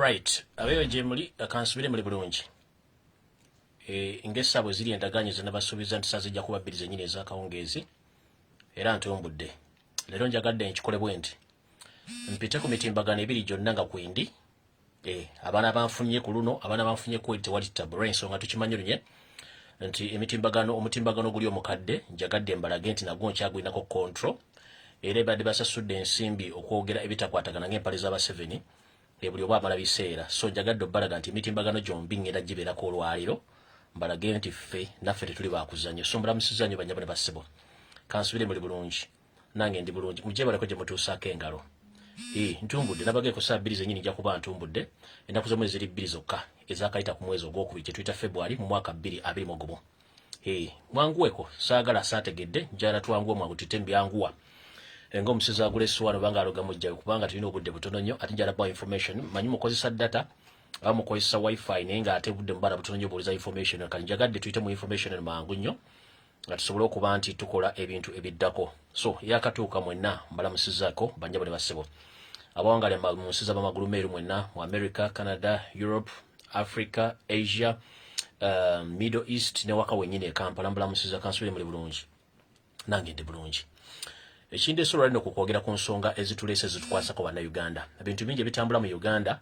Alright, abewe jemuli akansubire muli bulungi. Ng'essaawa ziri endagaanyiza n'abasuubiza nti sazijja kuba bbiri zennyini ez'akawungeezi era ntumbudde. Leero njagadde nkikole bwe nti mpite ku mitimbagano ebiri gyonna nga kwindi. Abaana banfunye ku luno, abaana banfunye ku tewali tabula ensonga tukimanyi lunye nti omutimbagano guli omukadde njagadde mbalage nti nagwo nkyagwinako control era badde basasudde ensimbi okwogera ebitakwatagana ng'empale z'Abaseveni buli oba amala biseera. So njagadde obbalaga nti emitimbagano gyombi ngenda gibeerako olwaliro mbalage nti ffe naffe tetuli bakuzanyo. So mbulamusiza nnyo banyabo ne bassebo. Kansubire muli bulungi. Nange ndi bulungi. Mujebaleko gye mutuusaako engalo. Ntumbudde nabageeko saa bbiri zennyini nja kuba ntumbudde. Ennaku z'omwezi ziri bbiri zokka ezakayita ku mwezi ogwokubiri kye tuyita February mu mwaka 2025. Mwanguweko saagala saategedde njala twanguwe mwangu tutte mbyanguwa. Ngo omusizi agula essuwaano banga aloga mujjayo kubanga tulina obudde butono nnyo ate njala bwa information manyi mukozesa data abamu mukozesa wifi naye nga ate budde mubala butono nnyo buuliza information kati njagadde tuyite mu information mangu nnyo nga tusobole okuba nti tukola ebintu ebiddako. So yakatuuka mwenna mbalamusizaako banjabo ne bassebo abawangale mu nsi z'abamagulu meeru mwenna mu America, Canada, Europe, Africa, Asia, Middle East ne waka wennyini e Kampala mbalamusiza kansubire muli bulungi nange ndi bulungi. Ekindeese olwalino kukwogera ku nsonga ezituleese zitukwasako bannayuganda. Ebintu bingi ebitambula mu Uganda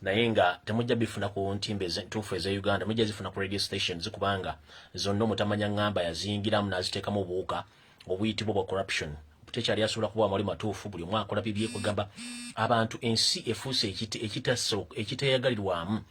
naye nga temujja bifuna ku ntimbe entuufu eza Uganda, mujja zifuna ku radio stations kubanga zonna omutamanya ngamba yaziyingiramu n'aziteekamu obuwuka obuyitibwa bwa corruption. Tekyali asobola kuba amali matuufu buli omwaka akola bibye kugamba abantu ensi efuuse ekiteeyagalirwamu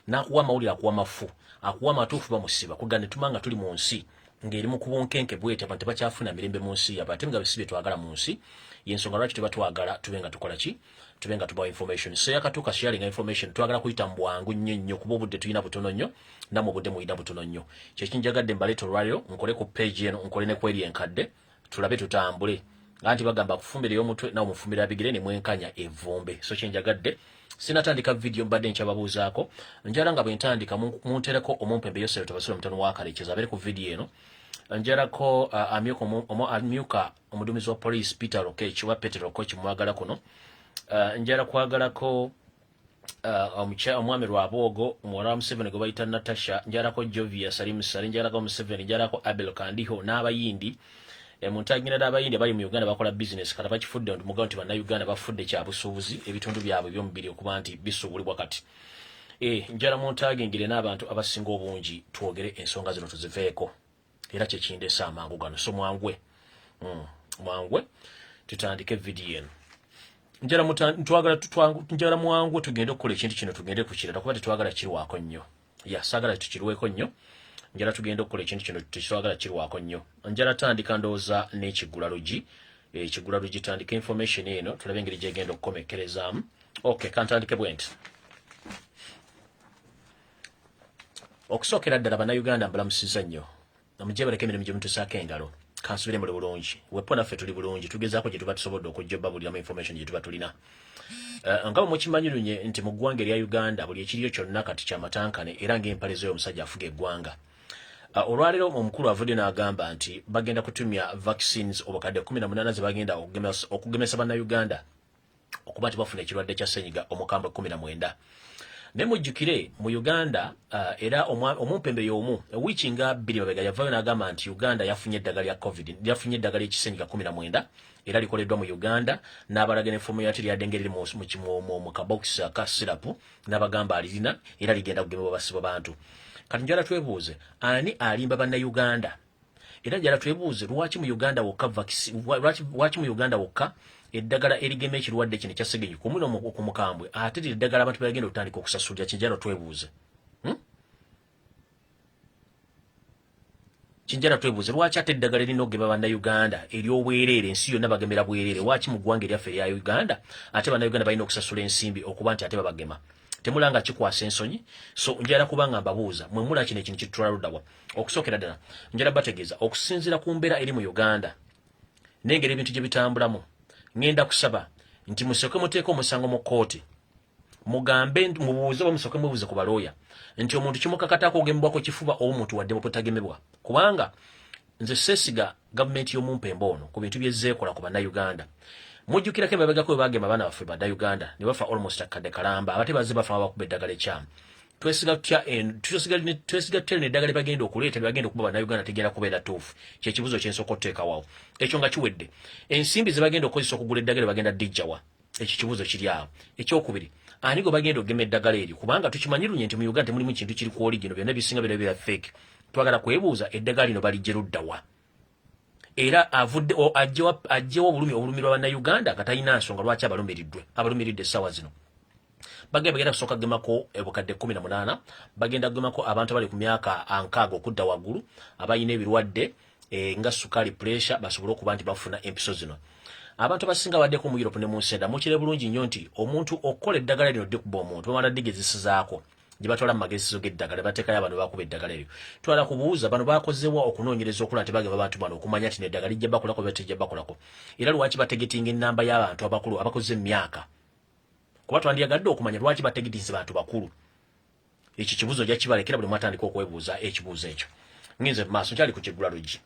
n'akuwa amawulire akuwa mafu akuwa matuufu bamusiba kuganda tumanga tuli mu nsi ng'erimu ku bunkenke bwete abantu tebakyafuna mirembe mu nsi yabo ate nga bisibe twagala mu nsi y'ensonga lwaki tebatwagala tube nga tukola ki tube nga tubawa information. So yakatuuka sharing information twagala kuyita mu bwangu nnyo kuba obudde tulina butono nnyo namwe obudde muyina butono nnyo. Kyekinjagadde mbaleeta olwaliro nkole ku page eno nkole ne kweri enkadde tulabe tutambule anti bagamba kufumbira ey'omutwe nawe mufumbira bigere ne mwenkanya evvumbe. So kyenjagadde sinatandika video mbadde nkyababuuzaako njala nga bwe ntandika muntereko omumpembe Yosero Tobasula mutono wa Kalekeza abeere ku video eno njalako amyuka omuduumizi wa police Peter Lokech wa Peter Lokech mwagala kuno njala kwagalako omwami Lwabwogo omuwala wa Museveni gwe bayita Natasha njalako Jovia Salim Sali njalako Museveni njalako Abel Kandiho n'abayindi muntagina n'abayindi bali mu Uganda bakola business kata bakifudde nti mugawo nti bannayuganda bafudde kyabusuubuzi ebitundu byabwe by'omubiri okuba nti bisuubulibwa kati. Njala muntagingire n'abantu abasinga obungi twogere ensonga zino tuziveeko era kyekindeese amangu gano. So mwangwe tutandike video eno njala mwangu tugende okukola ekintu kino tugende kukirala kuba tetwagala kirwako nnyo saagala tukirweko nnyo njala tugenda okukola ekintu kino tekitwagala kirwako nnyo. Njala tandika ndowooza n'ekigulalugi ekigulalugi tandika information eno tulabe engeri gyegenda okukomekerezaamu. Kantandike bwe nti okusookera ddala bannayuganda mbalamusiza nnyo namujebaleko emirimu gye mutusaako engalo kansubire muli bulungi wepo naffe tuli bulungi tugezaako gye tuba tusobodde okujjoba buliramu information gye tuba tulina. Nga bwe mukimanyi lunye nti mu ggwanga erya Uganda buli ekiriyo kyonna kati kyamatankane era ng'empale z'omusajja afuga eggwanga. Olwaleero omukulu avudde n'agamba nti bagenda kutumya vaccines obukadde 18 ze bagenda okugemesa bannayuganda okuba nti bafuna ekirwadde kya ssenyiga omukambwe 19. Ne mujjukire mu Uganda era omumpembe y'omu wiiki nga 2 mabega yavaayo n'agamba nti Uganda yafunye eddagala lya COVID yafunye eddagala ly'ekissenyiga 19 era likoleddwa mu Uganda n'abalaga n'effomu yati lyadde ngeri mu kabokisi aka sirapu n'abagamba alirina era ligenda kugemebwa basiba bantu. Kati njala twebuuze ani alimba bannayuganda era njala twebuuze lwaki mu Uganda wokka lwaki mu Uganda wokka eddagala erigema ekirwadde kino kyasegenyi kumuno ku mukambwe ate eddagala abantu bagenda okutandika okusasulira kinjala twebuuze kinjala twebuuze lwaki ate eddagala erina okugema bannayuganda ery'obwereere ensi yonna bagemera bwereere lwaki mu ggwanga eryaffe erya Uganda ate bannayuganda balina okusasula ensimbi okuba nti ate babagema temulanga kikwasa ensonyi. So njala kubanga mbabuuza mwe mula kino ekintu kitutwala luddawa okusookera ddala njala bategeeza okusinziira ku mbeera eri mu Uganda n'engeri ebintu gye bitambulamu ngenda kusaba nti musooke muteeka omusango mu kkooti mugambe mubuuze oba musooke mubuuze ku balooya nti omuntu kimukakataako okugemebwako kifuba omuntu wadde bweputagemebwa kubanga nze seesiga gavumenti y'omumpembe ono ku bintu byezzeekola ku bannayuganda mujjukira ke babega ko bagema bana bafe bada Uganda ne bafa almost akade kalamba abate baziba fa bakube eddagala ekyamu twesiga tene eddagala bagenda okuleeta bagenda okuba bana Uganda tegenda kubeera tuufu kye kibuzo kyensoko teeka wawo ekyo nga kiwedde ensimbi ze bagenda okozesa okugula eddagala bagenda dijjawa ekyo kibuzo kiri awo ekyokubiri anigo bagenda ogema eddagala eri kubanga tukimanyirunye nti mu Uganda mulimu kintu kiri ku origin byonna bisinga bira fake twagala kwebuuza eddagala lino balijjeruddawa era avudde ajjewa obulumirwa banna Uganda katalina nsonga lwaki abalumiridde essaawa zino bagenda kusooka gemako ebukadde 18 bagenda gemako abantu bali ku myaka 60 okudda waggulu abayina ebirwadde nga sukali pressure basobole okuba nti bafuna empiso zino abantu basinga baddeko mu Europe ne mu Nsenda mukire bulungi nnyo nti omuntu okukola eddagala lino dikuba omuntu bamala digezisizaako gye batwala mu magezi g'eddagala bateekayo abantu bakuba eddagala eryo twala kubuuza bano bakozewa okunoonyereza okulaba nti bageba abantu bano okumanya nti neddagala lijja bakolako batejja bakolako era lwaki bategetinga ennamba y'abantu abakulu abakoze emyaka kuba twandiyagadde okumanya lwaki bategetinze bantu bakulu ekyo kibuzo jja kibalekera buli mwatandika okwebuuza ekibuuzo ekyo nginze mu maaso nkyali ku kiggula luggi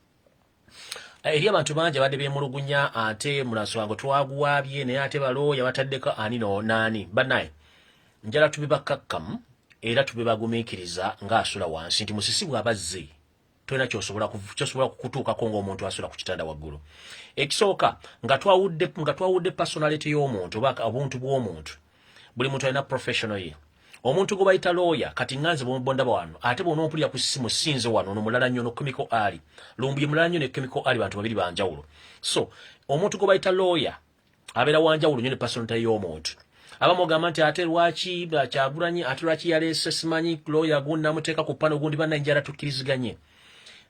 eri abantu bangi abadde beemulugunya ate mulaswango twaguwaabye naye ate balooya bataddeko anino naani bannaye njala tubibakakkamu era tubibagumiikiriza ng'asula wansi nti musisi bw'abazze tolina kyosobola kukutuukako ng'omuntu asula ku kitanda waggulu ekisooka nga twawudde personality y'omuntu oba obuntu bw'omuntu buli muntu alina professional ye omuntu gwe bayita lawyer kati nganze bw'omubondaba wano ate bw'onompulira ku ssimu sinze wano nomulala nnyo no chemical ali Lumbuye mulala nnyo ne chemical ali bantu babiri banjawulo so omuntu gwe bayita lawyer abeera wanjawulo nnyo ne personality y'omuntu abamugamba nti ate lwaki Kyagulanyi ate lwaki yaleese simanyi lawyer gundi namuteeka ku pano gundi bannanjala tukkiriziganye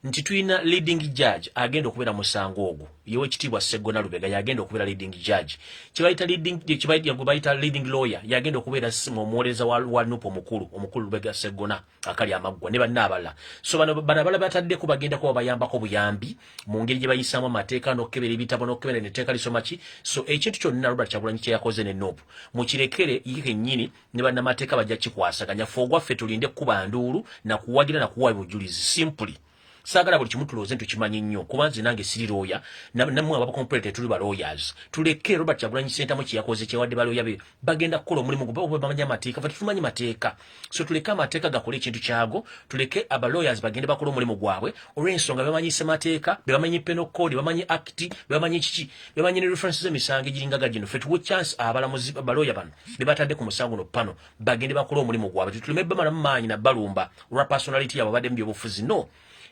nti tulina leading judge agenda okubeera musango ogwo yewe ekitiibwa Sseggona Lubega yagenda okubeera leading judge kibayita leading lawyer yagenda okubeera omuwolereza wa nupo omukulu Lubega Sseggona akali amaggwa ne banna abalala so bano abala bataddeko bagenda kuba bayambako buyambi mu ngeri gye bayisaamu amateeka n'okukebera ebitabo n'okukebera netteeka lisoma ki so ekintu kyonna Robert Kyagulanyi kye yakoze ne nupo mukirekere ye kennyini ne bannamateeka bajja kikwasaganya fe ogwaffe tulinde kuba nduulu nakuwagira nakuwa bujulizi simply sagala buli kimu tulooze ntukimanyi nnyo kuba nze nange siri lawyer namwe abakomplete tuli ba lawyers tuleke Robert Kyagulanyi Ssentamu kye yakoze kyewadde ba lawyer be bagenda kukola omulimu gwe bamanyi amateeka fati tumanyi mateeka so tuleke amateeka gakole ekintu kyago tuleke aba lawyers bagende bakola omulimu gwabwe olw'ensonga bamanyise mateeka bebamanyi penal code bamanyi act bebamanyi kiki bebamanyi ne references emisango egiringaga gino fe tuwe chance abalamuzi ba lawyer bano bebatadde ku musango no pano bagende bakola omulimu gwabwe tuleme bamala mu maanyi na balumba olwa personality yabo badde mu byobufuzi no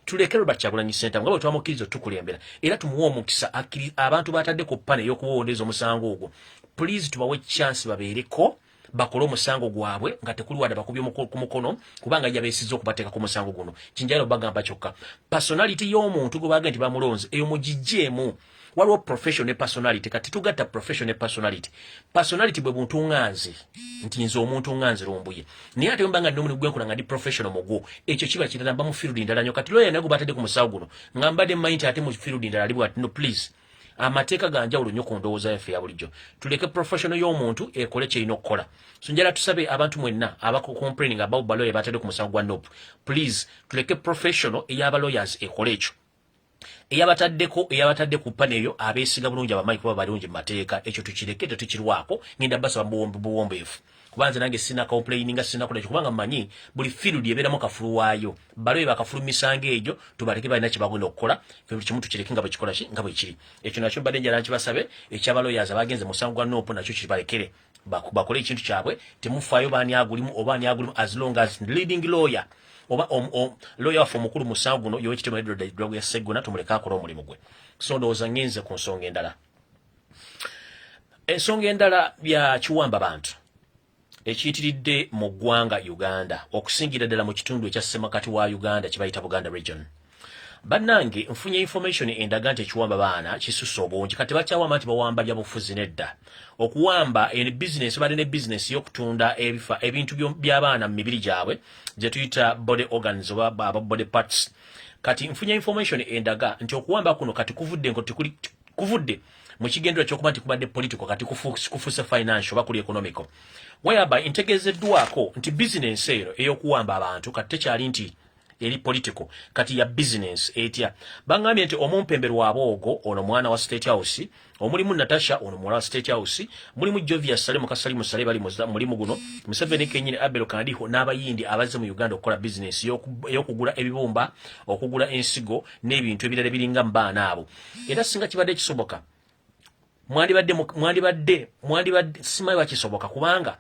tuleke Robert Kyagulanyi Ssentamu nga bwe twamukkiriza tukulembera era tumuwa omukisa abantu batadde ku pane y'okuwooleza omusango ogwo please tubawe chance babeereko bakole omusango gwabwe nga tekuli wadde bakubye ku mukono kubanga yabeesiza okubateeka ku musango guno kinjayira bagamba kyokka personality y'omuntu gwe baga nti bamulonze eyo mugijjeemu waliwo professional personality kati tugatta professional personality bwe buntu nganze nti nze omuntu nganze Lumbuye naye ate mbanga ndomu gwenkola nga ndi professional mugo ekyo kiba kitamba mu field ndala nnyo kati lawyer nago batadde ku musawo guno ngambadde mind ate mu field ndala libu ati no please amateeka ganjawulo nnyo ku ndowooza yaffe ya bulijjo tuleke professional y'omuntu ekole kyerina okukola so njala tusabe abantu mwenna complaining about baloya batadde ku musango gwa nope please tuleke professional ey'aba lawyers ekole ekyo eyabatadde ku paneyo abeesiga bulungi abamanyi kuba balungi mu mateeka ekyo tukireke tetukirwako ngenda basaba buwombeefu kubanze nange sina complaininga sina kola kubanga mmanyi buli field ebeeramu kafulu waayo baloye bakafulu misango egyo tubaleke balina kye bagenda okukola buli kimu tukireke nga bwe kikola ki nga bwe kiri ekyo nakyo mbadde njala nkibasabe ekyabaloyazi abagenze musango gwa nopo nakyo kibalekere bakole ekintu kyabwe temufaayo baani agulimu oba ani agulimu as long as leading lawyer oba lawyer waffe omukulu musango guno yowekitiibwa Edward Sseggona tumuleke akola omulimu gwe so ndowooza ngenze ku nsonga endala ensonga endala bya kiwamba bantu ekiyitiridde mu ggwanga Uganda okusingira ddala mu kitundu ekya ssemakati wa Uganda kye bayita Buganda region bannange nfunye information endaga nti ekiwamba baana kisusse obungi kati bakyawamba nti bawamba bya bufuzi nedda okuwamba business bali ne business y'okutunda ebintu by'abaana mu mibiri gyabwe gye tuyita body organs oba body parts kati nfunye information endaga nti okuwamba kuno kati kuvudde mu kigendera ky'okuba nti kubadde political kati kufuuse financial oba kuli economical whereby integezeddwako nti business eyo ey'okuwamba abantu kati tekyali nti eri political kati ya business etya bangambye nti omumpembero waboogo ono mwana wa State House omulimu Natasha ono mwana wa State House mulimu Jovia Salemu Kasalimu Sale bali mulimu guno Museveni kenyine Abel Kandiho n'abayindi abaze mu Uganda okola business y'okugula ebibumba okugula ensigo n'ebintu ebirala biringa mbaana abo era singa kibadde kisoboka mwandibadde simayi wakisoboka kubanga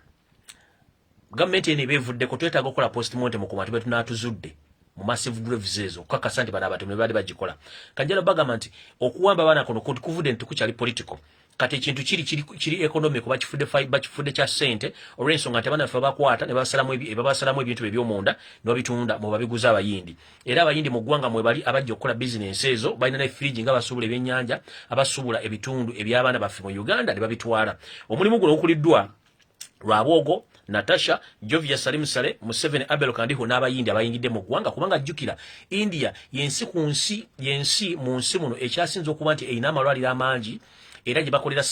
gavumenti ene bevudde ko twetaaga okukola postmortem ku bantu betu n'atuzudde mu massive graves ezo kakasa nti bano abantu ne baali bagikola kanjala bagamba nti okuwamba abaana kono kuvudde nti kukyali political kati ekintu kiri economic bakifudde kya ssente olw'ensonga nti abaana ffe bakwata ne babasalamu ebintu eby'omunda ne babitunda mu babiguza abayindi era abayindi mu ggwanga mwe bali abajja okukola bizinensi ezo balina ne fridge nga basuubula ebyennyanja abasuubula ebitundu eby'abaana baffe mu Uganda ne babitwala omulimu guno gukuliddwa Lwaboogo Natasha Jovia Salim Sale Museveni Abel Kandiho n'abayindi abayingidde mu ggwanga kubanga jjukira India yensi mu nsi muno ekyasinze okuba nti eyina amalwaliro amangi era gye bakolera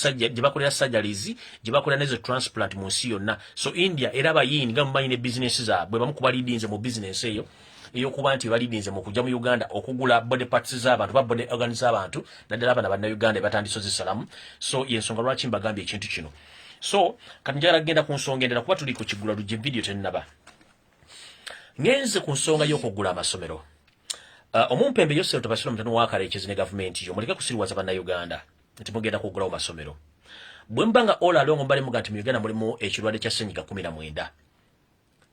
surgeries gye bakolera nezo transplant mu nsi yonna so India era abayindi nga mumanyi ne business zaabwe bamu kuba leadinze mu business eyo eyokuba nti balidinze mu kujja mu Uganda okugula body parts z'abantu ba body organs z'abantu naddala abana banna Uganda batandise zisalamu so yensonga lwaki mbagambye ekintu kino so kati njagala genda ku nsonga endala kuba tuli ku kigula lujje video tennaba ngenze ku nsonga y'okugula amasomero omumpembe Yosef Tabasiro mutano wakarekezi ne government yo muleke kusiriwaza banna Uganda nti mugenda kugula amasomero bwe mbanga all along mbale muganti mu Uganda mulimu ekirwadde kya senyiga 19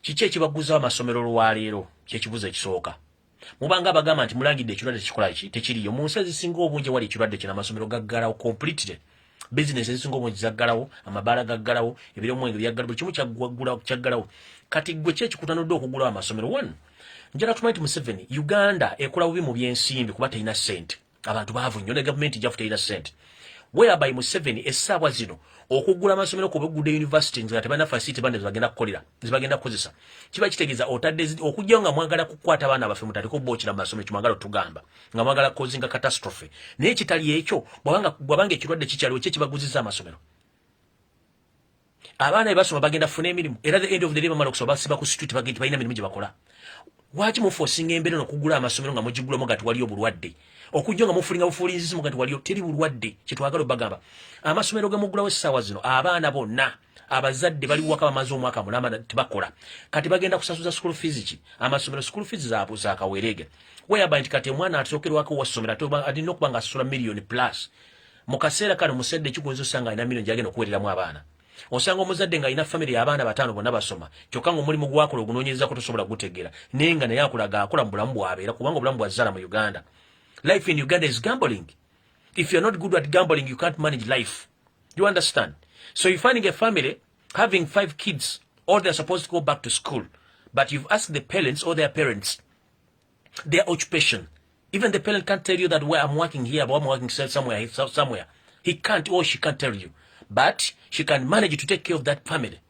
kiki ekibaguza amasomero lwaleero kyekibuzo ekisooka mubanga abagamba nti mulangidde ekirwadde kikola ki tekiriyo mu nsi ezisinga obungi wali ekirwadde kino amasomero gaggalawo completely business ezisinga obungi zaggalawo amabaala gaggalawo eby'omwenge byaggalawo buli kimu kyaggalawo kati gwe kyekikutanudde okugulawo amasomero one njala tumanyi nti Museveni Uganda ekola bubi mu byensimbi kuba terina ssente abantu baavu nnyo ne gavumenti jafu terina ssente whereby Museveni essaawa zino okugula amasomero ku bugudde university nga tebana facility bande zibagenda kukozesa kiba kitegeeza otadde okujja nga mwagala kukwata abaana baffe mutateko bookira mu masomero kimwagala tugamba nga mwagala kozinga catastrophe naye kitali ekyo bwabanga ekirwadde kikyaliwo kyekibaguziza amasomero abaana ebasoma bagenda funa emirimu era the end of the day bamala okusoma basiba ku street bagenda balina emirimu gye bakola waki muforcinga embeera n'okugula amasomero nga mugigulamu gati waliyo bulwadde okujja nga mufulinga bufulinzizimu gati waliyo teri bulwadde kyetwagala obagamba amasomero gemugulawo essaawa zino abaana bonna abazadde bali waka bamaze omwaka mulamba tebakola kati bagenda kusasuza school fees ki amasomero school fees zaabo zakaweerege weyaba nti kati omwana atookerwako wasomera alina okuba nga asasula million plus mu kaseera kano musedde ekigonzo osanga alina million gyagenda okuweereramu abaana osanga omuzadde nga alina family y'abaana bataano bonna basoma kyokka nga omulimu gwakola ogunoonyerezako tosobola gutegeera naye nga naye akulaga akola mu bulamu bwabeera kubanga obulamu bwazaala mu Uganda. Life in Uganda is gambling. If you're not good at gambling, you can't manage life. You understand? So you're finding a family having 5 kids, all they're supposed to go back to school. But you've asked the parents or their parents, their occupation. Even the parent can't tell you that where I'm working here, but I'm working somewhere. He can't or she can't tell you. But she can manage to take care of that family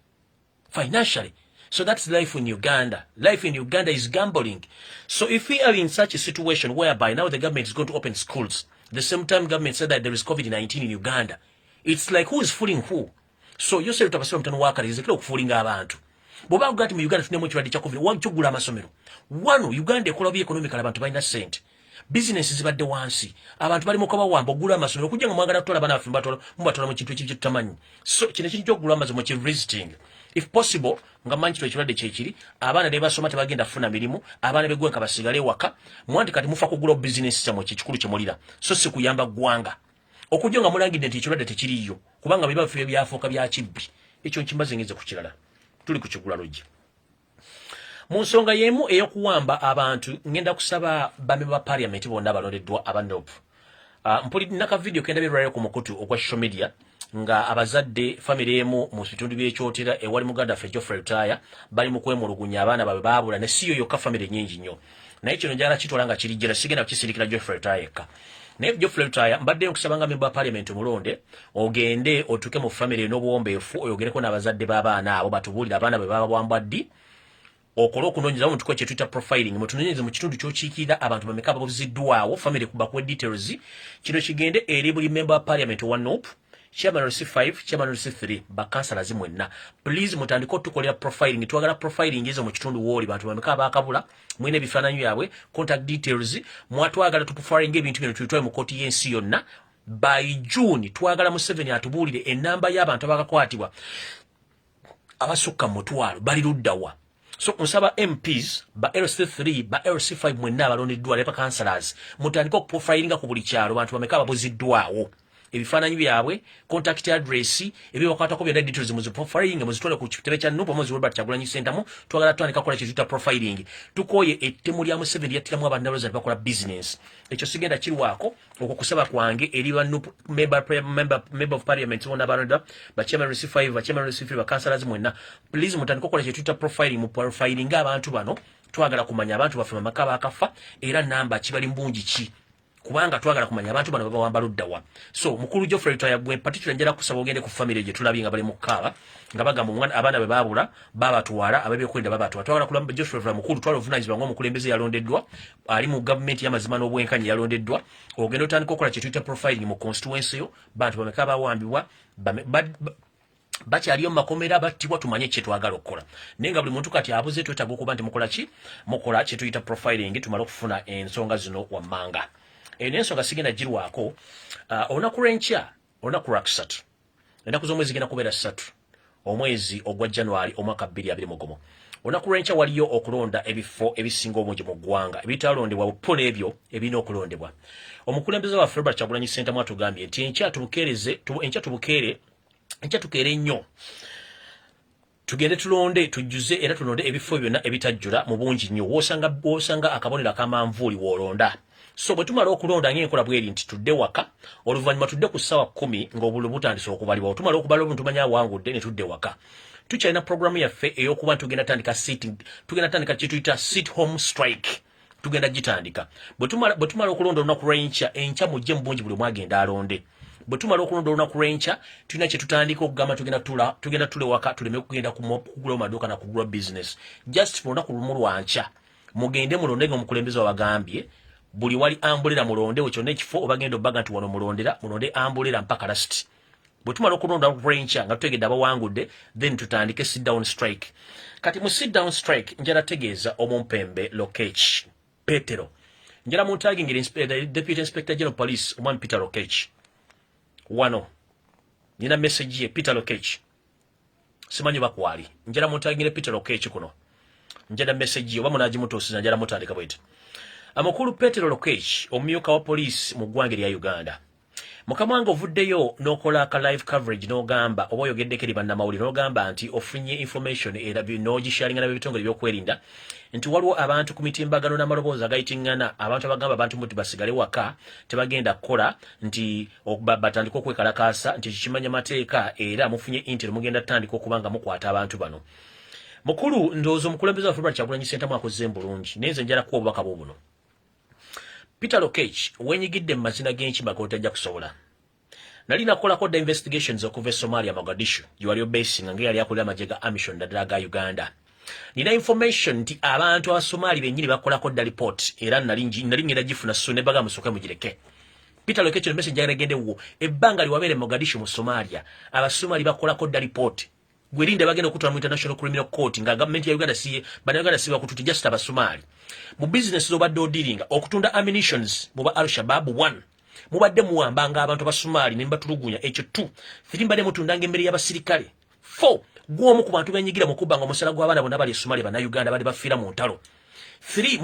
financially. So that's life in Uganda. Life in Uganda is gambling. So if we are in such a situation whereby now the government is going to open schools, the same time government said that there is COVID-19 in Uganda, it's like who is fooling who? So Yosef Tabasiro mutano wakarizekera okufulinga abantu. Boba ugati mu Uganda tunemu kirwadde kya COVID, wakyugula amasomero. Wano Uganda ekola bi economic abantu balina sente. Business zibadde wansi. Abantu bali mukaba wamba ogula amasomero kujja nga mwagala kutola bana afumba mubatola mu kintu ekyo tutamanyi. So kino kintu ky'okugula amazo mu visiting. If possible, nga manyi kino ekirwadde kyekiri, abaana ne basoma tebagenda funa mirimu, abaana begweka basigale waka, mwanti kati mufa kugula business kyamwe kikulu kyemulira. So si kuyamba gwanga. Okujja nga mulangidde nti ekirwadde tekiriyo, kubanga biba bifeyo byafuuka bya kibbi. Ekyo nkimbaze ngeze ku kirala. Tuli ku kigula lujja. Mu nsonga y'emu ey'okuwamba abantu ngenda kusaba bamemba ba parliament bonna abalondeddwa abanopu. Mpuli naka video kenda birwayo ku mukutu ogwa social media nga abazadde family emu mu bitundu by'ekyotera ewali muganda ffe Geoffrey Rutaya bali mu kwemulugunya abaana babe baabula ne siyo yokka family nyingi nnyo. Naye kino njala kitwala nga kirijjera sigenda kukisirikira Geoffrey Rutaya yekka. Naye Geoffrey Rutaya mbadde nkusabanga memba parliament mulonde ogende otuke mu family n'obuwombeefu oyogereko n'abazadde b'abaana abo batubuulira abaana be baba bwambaddi okolo okunoonyeza mu tukwe kye Twitter profiling mutunoonyeze mu kitundu ky'okiikirira abantu bameka ababuziddwawo family kuba ku details kino kigende eri buli member parliament wa NOP chairman C5 chairman C3 bakansala zimwenna please mutandiko tukolera profiling twagala profiling ezo mu kitundu woli bantu bameka bakabula mwine bifananyo yabwe contact details mwatwagala tuprofiling ebintu bino tutwaye mu koti yensi yonna by June twagala Museveni atubulire enamba y'abantu abakakwatibwa abasukka mutwalo bali luddawa. So nsaba MPs ba LC3 ba LC5 mwenna balondeddwa lepa councillors mutandika okuprofilinga ku buli kyalo bantu bameka babuziddwawo ebifaananyi byabwe contact address ebyo bakwatako byonna details mu profiling muzitwale ku kitebe kya Nupo Mozi Robert Kyagulanyi Center mu twagala twandika kola kituta profiling tukoye ettemu lya Museveni yattiramu abannaloza bakola business ekyo sigenda kirwako okukusaba kwange eri ba Nupo member of parliament wona balonda ba chairman C5 ba chairman C3 ba councillors mwenna please mutandika kola kituta profiling mu profiling abantu bano twagala kumanya abantu bafuma makaba akafa era namba kibali mbungi ki kubanga twagala kumanya abantu bano baba wambaluddawa. So mukulu Geoffrey Twayagwe particularly njala kusaba ogende ku family je tulabinga bali mukaba nga bagamba omwana abana be babula baba tuwala ababye kwenda baba tuwala twagala kulamba Geoffrey Twayagwe mukulu twalo vunanyizibwa bango mukulembeze yalondeddwa ali mu government y'amazima n'obwenkanya yalondeddwa ogenda otandika okola kye tuyita profiling mu constituency yo bantu bameka bawambibwa bakyaliyo makomera battibwa tumanye kye twagala okukola nenga buli muntu kati abuze twetaaga okuba nti mukola kye tuyita profiling tumala okufuna ensonga zino wammanga. Ensonga sigenda girwako olunaku lw'enkya olunaku lwakusatu ennaku z'omwezi zigenda kubeera 3 omwezi ogwa January omwaka 2020 olunaku lw'enkya waliyo okulonda ebifo ebisinga obungi mu ggwanga ebitalondebwa bupo n'ebyo ebirina okulondebwa. Omukulembeze waffe Robert Kyagulanyi Center mwatugambye nti enkya tukeere nnyo tugende tulonde tujjuze era tulonde ebifo byonna ebitajjula mu bungi nnyo wosanga akabonero akamanvuuli woolonda. So bwe tumala okulonda ng'enkola bweri nti tudde waka oluvannyuma tudde ku ssaawa 10 ng'obululu butandise okubalibwa tumala okubala obuntu tumanya awangudde ne tudde waka tukyalina programu yaffe ey'okuba tugenda tandika kye tuyita sit home strike tugenda gitandika bwe tumala okulonda olunaku lw'enkya enkya mujje mu bungi buli mwagenda alonde bwe tumala okulonda olunaku lw'enkya tulina kye tutandika okugamba tugenda tule waka tuleme kugenda kugula amaduuka na kugula business just for olunaku lumu lwankya mugende mulonde ng'omukulembeze wabagambye buli wali ambulera mulonde kyonna ekifo obagenda obaga nti wano mulonde ambulera mpaka last bwe tumala okulonda range nga tutegedde abawangudde then tutandike sit down strike. Kati mu sit down strike njala tegeeza omumpembe Lokech Petero njala muntagingira Deputy Inspector General Police omwami Peter Lokech wano nina message ye Peter Lokech simanyi bakwali njala muntagingira Peter Lokech kuno njala message ye oba munagimutuusiza njala mutandika bwete. Amakulu Petero Lokech omumyuka wa police mu ggwanga lya Uganda mukama wange ovuddeyo n'okola aka live coverage n'ogamba oba oyogeddeko eri bannamawulire n'ogamba nti ofunye information era n'ogisharinga n'ebitongole by'okwerinda nti waliwo abantu ku mitimbagano n'amaloboozi agayitingana abantu abagamba abantu muti basigale waka tebagenda kukola nti batandika okwekalakaasa nti kikimanya mateeka era mufunye intel mugenda tandika okuba nga mukwata abantu bano. Mukulu ndowooza omukulembeze wa Robert Kyagulanyi Center mwakoze bulungi naye nze njala kuwa obubaka buno. Peter Lokech wenyigidde mu mazina g'enkima gotajja kusobola. Nali nakolako dda investigations okuva e Somalia Mogadishu gye waliyo basing nga yali akolera amagye ga Amisom naddala ga Uganda. Nina information nti abantu Abasomali bennyini bakolako dda report era nali ngenda gifuna so ne baga musooke mugireke. Peter Lokech ne message yagende wo ebbanga liwabeere Mogadishu mu Somalia Abasomali bakolako dda report. Gwerinda bagenda okutwala mu International Criminal Court nga government ya Uganda si bakututi just Abasomali. Mu business zobadde odiringa okutunda ammunitions muba Al-Shabaab 1 mubadde muwambanga abantu Abasomali ne mbatulugunya ekyo 2 3 mbadde mutundanga emmere y'abasirikale 4 gwomu ku bantu benyigira mu kubanga omusala gw'abaana bonna bali Somalia bana Uganda bali bafiira mu ntalo 3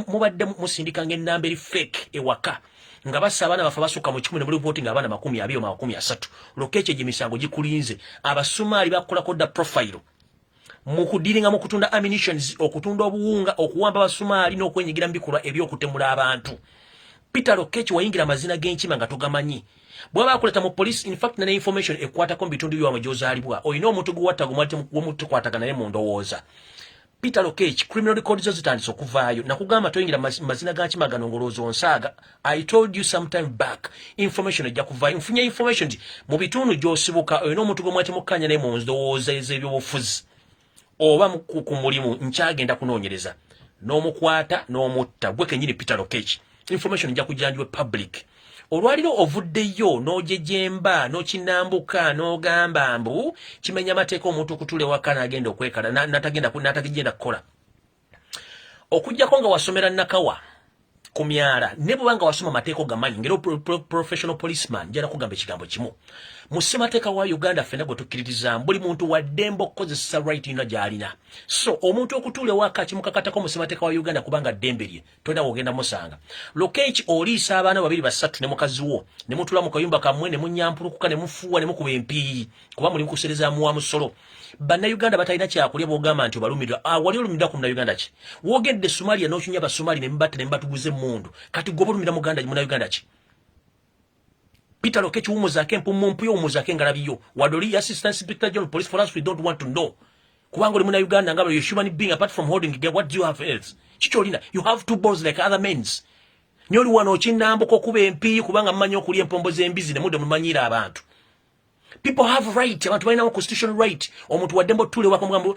mubadde musindikanga ennamba eri fake ewaka nga bassa abaana bafa basukka mu 10 ne reporting abaana 20 oba 30. Lokech gy'emisango gikulinze Abasomali bakolako dda profile mukudiringa mu kutunda ammunitions okutunda obuwunga okuwamba Abasomali n'okwenyigira mu bikolwa ebyokutemula abantu. Peter Lokech wayingira amazina g'enkima nga togamanyi bwaba akuleta mu police in fact na information ekwatako mu bitundu by'awamu gy'ozaalibwa olina omuntu gwewatta gwemutukwataga naye mu ndowooza. Peter Lokech criminal records zo zitandise okuvaayo nakugamba toyingira mazina ga nkima gano ngolooza onsaaga. I told you sometime back information ejja kuvaayo nfunye information mu bitundu gy'osibuka olina omuntu gwemwatemukkanya naye mu ndowooza ez'ebyobufuzi oba ku mulimu nkyagenda kunoonyereza n'omukwata n'omutta gwe kennyini Peter Lokech information ejja kujjanjibwa public olwaliro ovuddeyo n'ojejemba n'okinambuka n'ogamba mbu kimenya amateeka omuntu okutula ewaka n'agenda okwekala n'atagenda kukola okujjako nga wasomera nakawa ku myala ne bwanga wasoma mateeko gamanyi ngero professional policeman njala kugamba ekigambo kimu mu ssemateeka wa Uganda ffenna gwe tukkiririza buli muntu wa ddembe okukozesa right yonna gy'alina so omuntu okutuula ewaka kimukakatako mu ssemateeka wa Uganda kubanga ddembe lye tolina wogenda musanga lokeeki oliisa abaana babiri basatu ne mukazi wo ne mutula mu kayumba kammwe ne munyampulukuka ne mufuuwa ne mukuba empiiyi kuba muli mukuserezaamu wa musolo bannayuganda batalina kyakulya bwogamba nti obalumidwa wali olumidwa ku munnayuganda ki wogedde Somalia n'okinya basomali ne mubatta ne mubatuguza emmundu kati gwe olumidwa munnayuganda ki Peter Lokechi wumuzaake empumumpuyo wumuzaake ngalabiyo wadoli assistant inspector general police for us we don't want to know kubanga oli munnayuganda nga you're human being apart from holding what do you have else kikyolina you have two balls like other men's nyoli wano okinambuka okuba empiiyi kubanga mumanyi okulya empombo z'embizi ne mudde mumanyiira abantu people have right abantu balina constitutional right omuntu wadde mbotule wako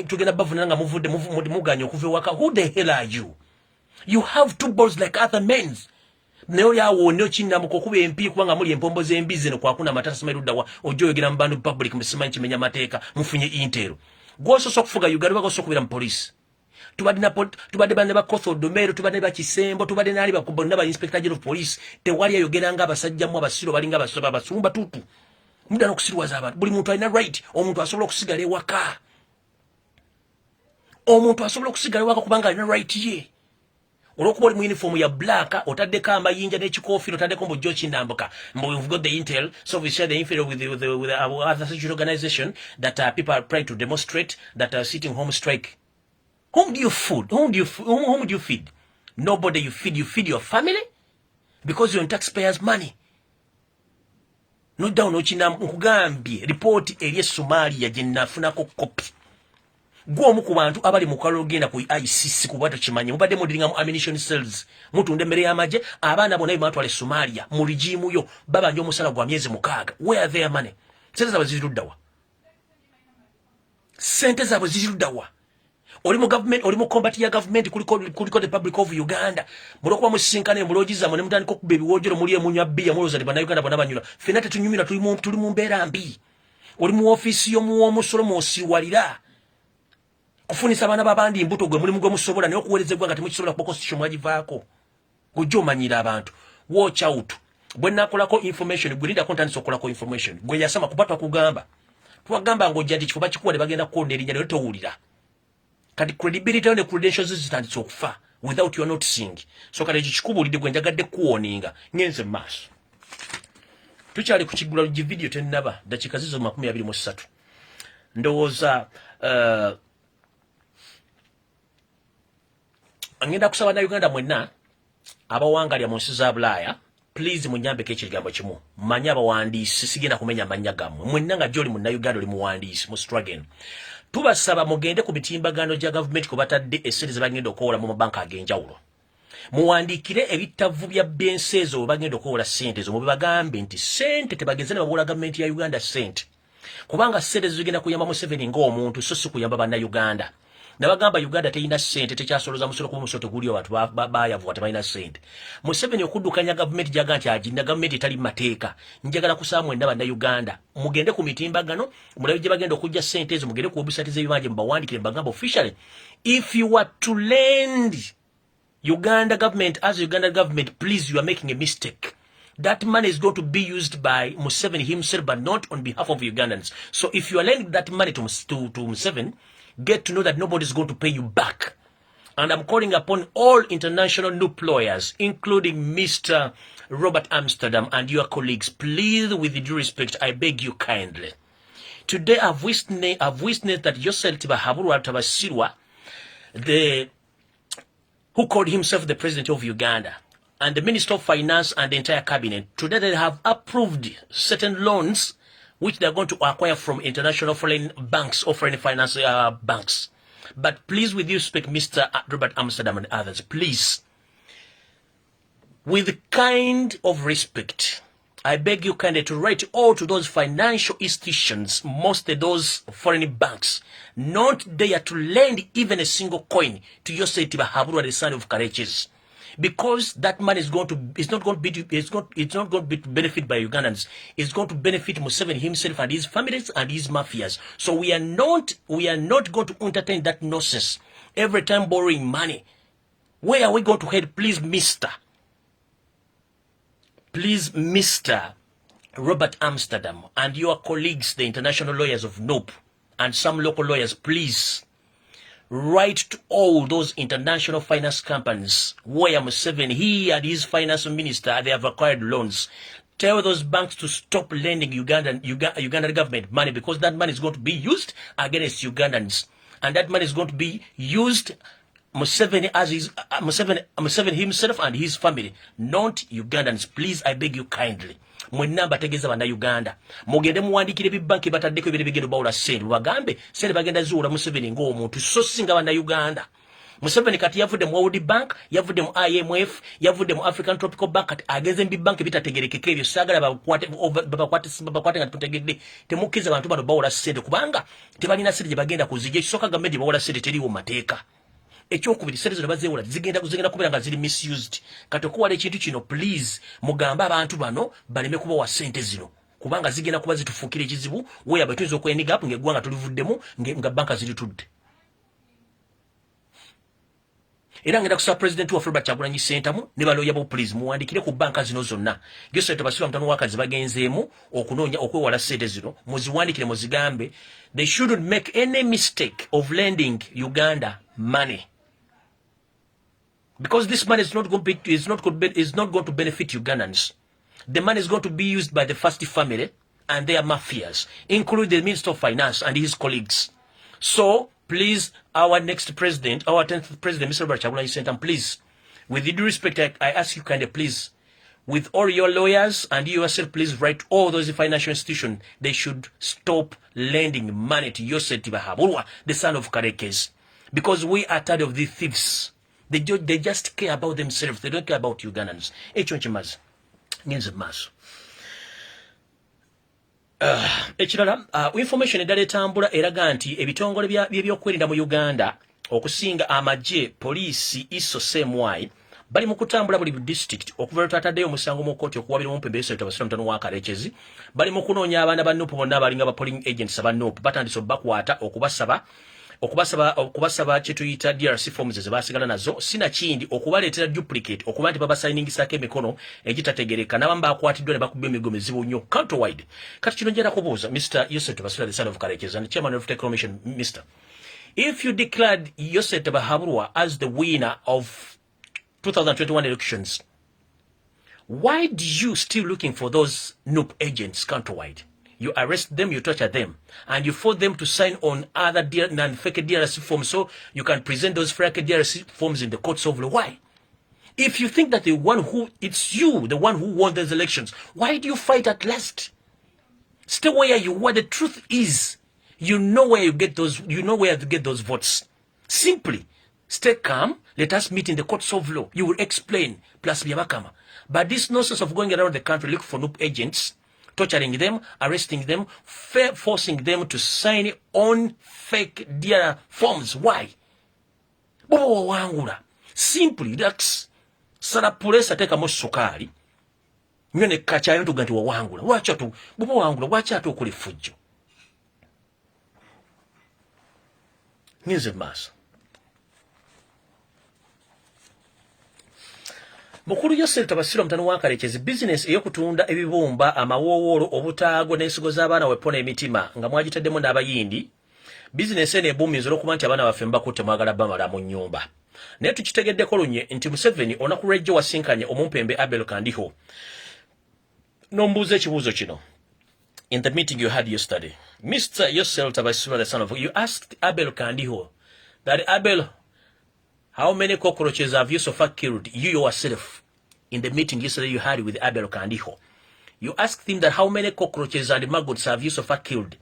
tugenda bavunana nga muvudde muganya okuva ewaka who the hell are you you have two balls like other men's nayo yawo nyo kinambuka okuba empiiyi kubanga muli empombo z'embizi ne kwakuna amatata simairuddawa ojoyogera mu bantu public musimanyi kimenya mateeka mufunye intero gwososa okufuga Uganda bagososa okubira mu police tubadde bane ba Kothodomero tubadde ba Kisembo tubadde nali bakubona ba inspector general of police tewali ayogera nga abasajjamu abasiro balinga abasumba tutu muda n'okusirwaza abantu buli muntu alina right omuntu asobola okusigala ewaka kubanga alina right ye olwokuba oli mu uniform ya black otaddeko amayinja n'ekikoofiro otaddeko mbu jjo kinambuka we've got the intel so we share the info with our other security organization that people are trying to demonstrate that are sitting home strike. Whom do you feed? Nobody. You feed your family because you're on taxpayers' money. No down nkugambye report eri Somalia gye nafunako copy gwomu ku bantu abali mu kalolo genda ku ICC kubata kimanye mubadde mudiringa mu ammunition cells mutunda emmere y'amagye abaana bonna batwale Somalia mu regime yo babanja omusala gwa myezi 6 where are their money sente zaabwe ziruddawa oli mu government oli mu combat ya government kuliko the public of Uganda mulokuba musisinkane mulogiza mu nemutandika okuba ebiwojero muli emunywa bbiya muloza bana Uganda bonna banyula fena tetunyumira tuli mu mbeera mbi oli mu office y'omusolo mwosiwalira kufunisa abaana babandi mbuto gwe mulimu gwe musobola naye okuweerezebwa nga temukisobola kuba constitution mwagivaako gujja omanyira abantu watch out bwe nakolako information gwe linda contents okolako information gwe yasama kubatwa kugamba twagamba ng'ojja nti kifo bakikuwa ne bagenda kukonda erinnya naye towulira kati credibility ne credentials zitandise okufa without you noticing so kale ekyo kikubulidde gwe njagadde kuwoninga ngenze mu maaso tukyali ku kigula video tennaba dakika zizo 23 ndowooza ngenda kusaba na Uganda mwenna abawangalya mu nsi za Bulaaya please munyambeko ekigambo kimu manya abawandiisi sigenda kumenya amanya gammwe mwenna nga gy'oli munnayuganda oli muwandiisi mu struggle tubasaba mugende ku mitimbagano gya gavumenti kwe batadde essente ze bagenda okuwola mu mabanka ag'enjawulo muwandiikire ebitavu bya byensi ezo bwe bagenda okuwola ssente ezo mubibagambe nti ssente tebagenze ne bawola gavumenti ya Uganda ssente kubanga ssente zigenda kuyamba Museveni ng'omuntu so si kuyamba bannayuganda nabagamba Uganda teyina ssente tekyasoloza musolo kuba musolo tegulyo abantu bayavu tebalina ssente Museveni okuddukanya gavumenti gyaga nti agirina gavumenti etali mateeka njagala kusaba mwenna bannayuganda mugende ku mitimbagano mulabe gye bagenda okujja ssente ezo mugende ku website z'ebibanja mubawandikire mbagamba officially if you are to lend Uganda government as Uganda government please you are making a mistake. That money is going to be used by Museveni himself but not on behalf of Ugandans. So if you are lending that money to Museveni, get to know that nobody is going to pay you back. And I'm calling upon all international new lawyers, including Mr. Robert Amsterdam and your colleagues. Please, with due respect, I beg you kindly. Today, I've witnessed that Yosel Tibahaburu Tabasirwa, who called himself the president of Uganda, and the Minister of Finance and the entire cabinet, today they have approved certain loans which they are going to acquire from international foreign banks or foreign finance banks. But please, with respect, Mr. Robert Amsterdam and others, please, with kind of respect, I beg you kindly to write all to those financial institutions, mostly those foreign banks, not there to lend even a single coin to Yosef Tibahaburu, the son of Kareches. because that money is going to, it's not going to be, it's not going to be to benefit by Ugandans. It's going to benefit Museveni himself and his families and his mafias. So we are not going to entertain that nonsense. Every time borrowing money. Where are we going to head? Please, Mr. Robert Amsterdam and your colleagues, the international lawyers of NOPE and some local lawyers, please write to all those international finance companies where Museveni, he and his finance minister, they have acquired loans. Tell those banks to stop lending Ugandan government money, because that money is going to be used against Ugandans. And that money is going to be used Museveni as his Museveni himself and his family, not Ugandans. Please, I beg you kindly. Mwenna bategeza bana Uganda. Mugende muwandikire bibanki bataddeko ebire bigendo bawula sente. Bagambe sente bagenda zuula Museveni ng'omuntu so singa bana Uganda. Museveni kati yavudde mu World Bank, yavudde mu IMF, yavudde mu African Tropical Bank, kati ageze mu bibanki bitategerekeka ebyo. Saagala babakwate nga tutegedde. Temukkiriza bantu bano bawula sente kubanga tebalina sente gye bagenda kuzijja. Ekisooka gavumenti bawula sente teriiwo mateeka. Ekyokubiri sente zino bazeewola zigenda kubeera nga ziri misused. Kati okuwala ekintu kino, please mugambe abantu bano baleme kubawa sente zino, kubanga zigenda kuba zitufuukira ekizibu weyabwe tuyinza okweniga apo ng'eggwanga tulivuddemu nga banka ziritudde. Era ngenda kusaba President wa Robert Kyagulanyi Ssentamu ne baloya bo, please muwandikire ku banka zino zonna. Genocide Basirwa Mutano wakazi bagenzeemu okunoonya okwewala sente zino, muziwandikire muzigambe they shouldn't make any mistake of lending Uganda money. Because this money is not going to benefit Ugandans. The money is going to be used by the first family and their mafias, including the Minister of Finance and his colleagues. So, please, our next president, our 10th president, Mr. Robert Kyagulanyi Ssentamu, please, with due respect, I ask you kindly, please, with all your lawyers and you yourself, please write all those financial institutions, they should stop lending money to Yosef Tibahabulwa, the son of Karekes. Because we are tired of these thieves. They just care about themselves. They don't care about Ugandans. Echonchimazi. Ngenze maso. Ekirala, information edala etambula eraga nti ebitongole by'ebyokwerinda mu Uganda okusinga amagye, poliisi, ISO, CMY bali mu kutambula buli district okuva lwe twataddeyo omusango mu kkooti okuwabira Omumpembe Basirwa Mutano wa Karekezi. Bali mu kunoonya abaana ba NOPE bonna abalinga ba polling agents aba NOPE, batandise obbakwata okubasaba kye tuyita DRC forms zebasigala nazo, sina kindi okubaleetera duplicate okuba nti babasayiningisako emikono egitategereka, n'abamu bakwatiddwa ne bakubba emigo mizibu nnyo countrywide. Kati kino njala kubuuza Mr. Yosef Basirwa, the son of Karekezi and chairman of the commission, Mr. If you declared Yosef Bahabulwa as the winner of 2021 elections, why do you still looking for those NOPE agents countrywide? You arrest them, you torture them, and you force them to sign on other fake DRC forms so you can present those fake DRC forms in the courts of law. Why? If you think that it's you, the one who won those elections, why do you fight at last? Stay where you were. The truth is, you know where to get those votes. Simply, stay calm. Let us meet in the courts of law. You will explain, plus Biabakama. But this nonsense of going around the country looking for NOPE agents, torturing them, arresting them, forcing them to sign on fake DRC forms. Why? Bobo wangula. Simply, that's sarapulesa teka mo sukari. Nyone kachayo tuganti wa wangula. Wacha tu, bobo wangula, wacha tu kulifujjo. Ngenze maso. Mukulu Yosef Basirwa Mutano wa Karekezi business ey'okutunda ebibumba, amawoowolo, obutaago n'ensigo z'abaana wepona emitima nga mwagitaddemu n'abayindi. Business eno ebuumiza olw'okuba nti abaana baffe mbakutte mwagala bamala mu nnyumba. Naye tukitegeddeko lunye nti Museveni olunaku lw'ejjo wasinkanye Omumpembe Abel Kandiho. N'ombuuza ekibuuzo kino. In the meeting you had yesterday, Mr. Yosef Basirwa, the son of, you asked Abel Kandiho that Abel, how many cockroaches have you so far killed, you yourself, in the meeting yesterday you had with Abel Kandiho? You asked him that how many cockroaches and maggots have you so far killed?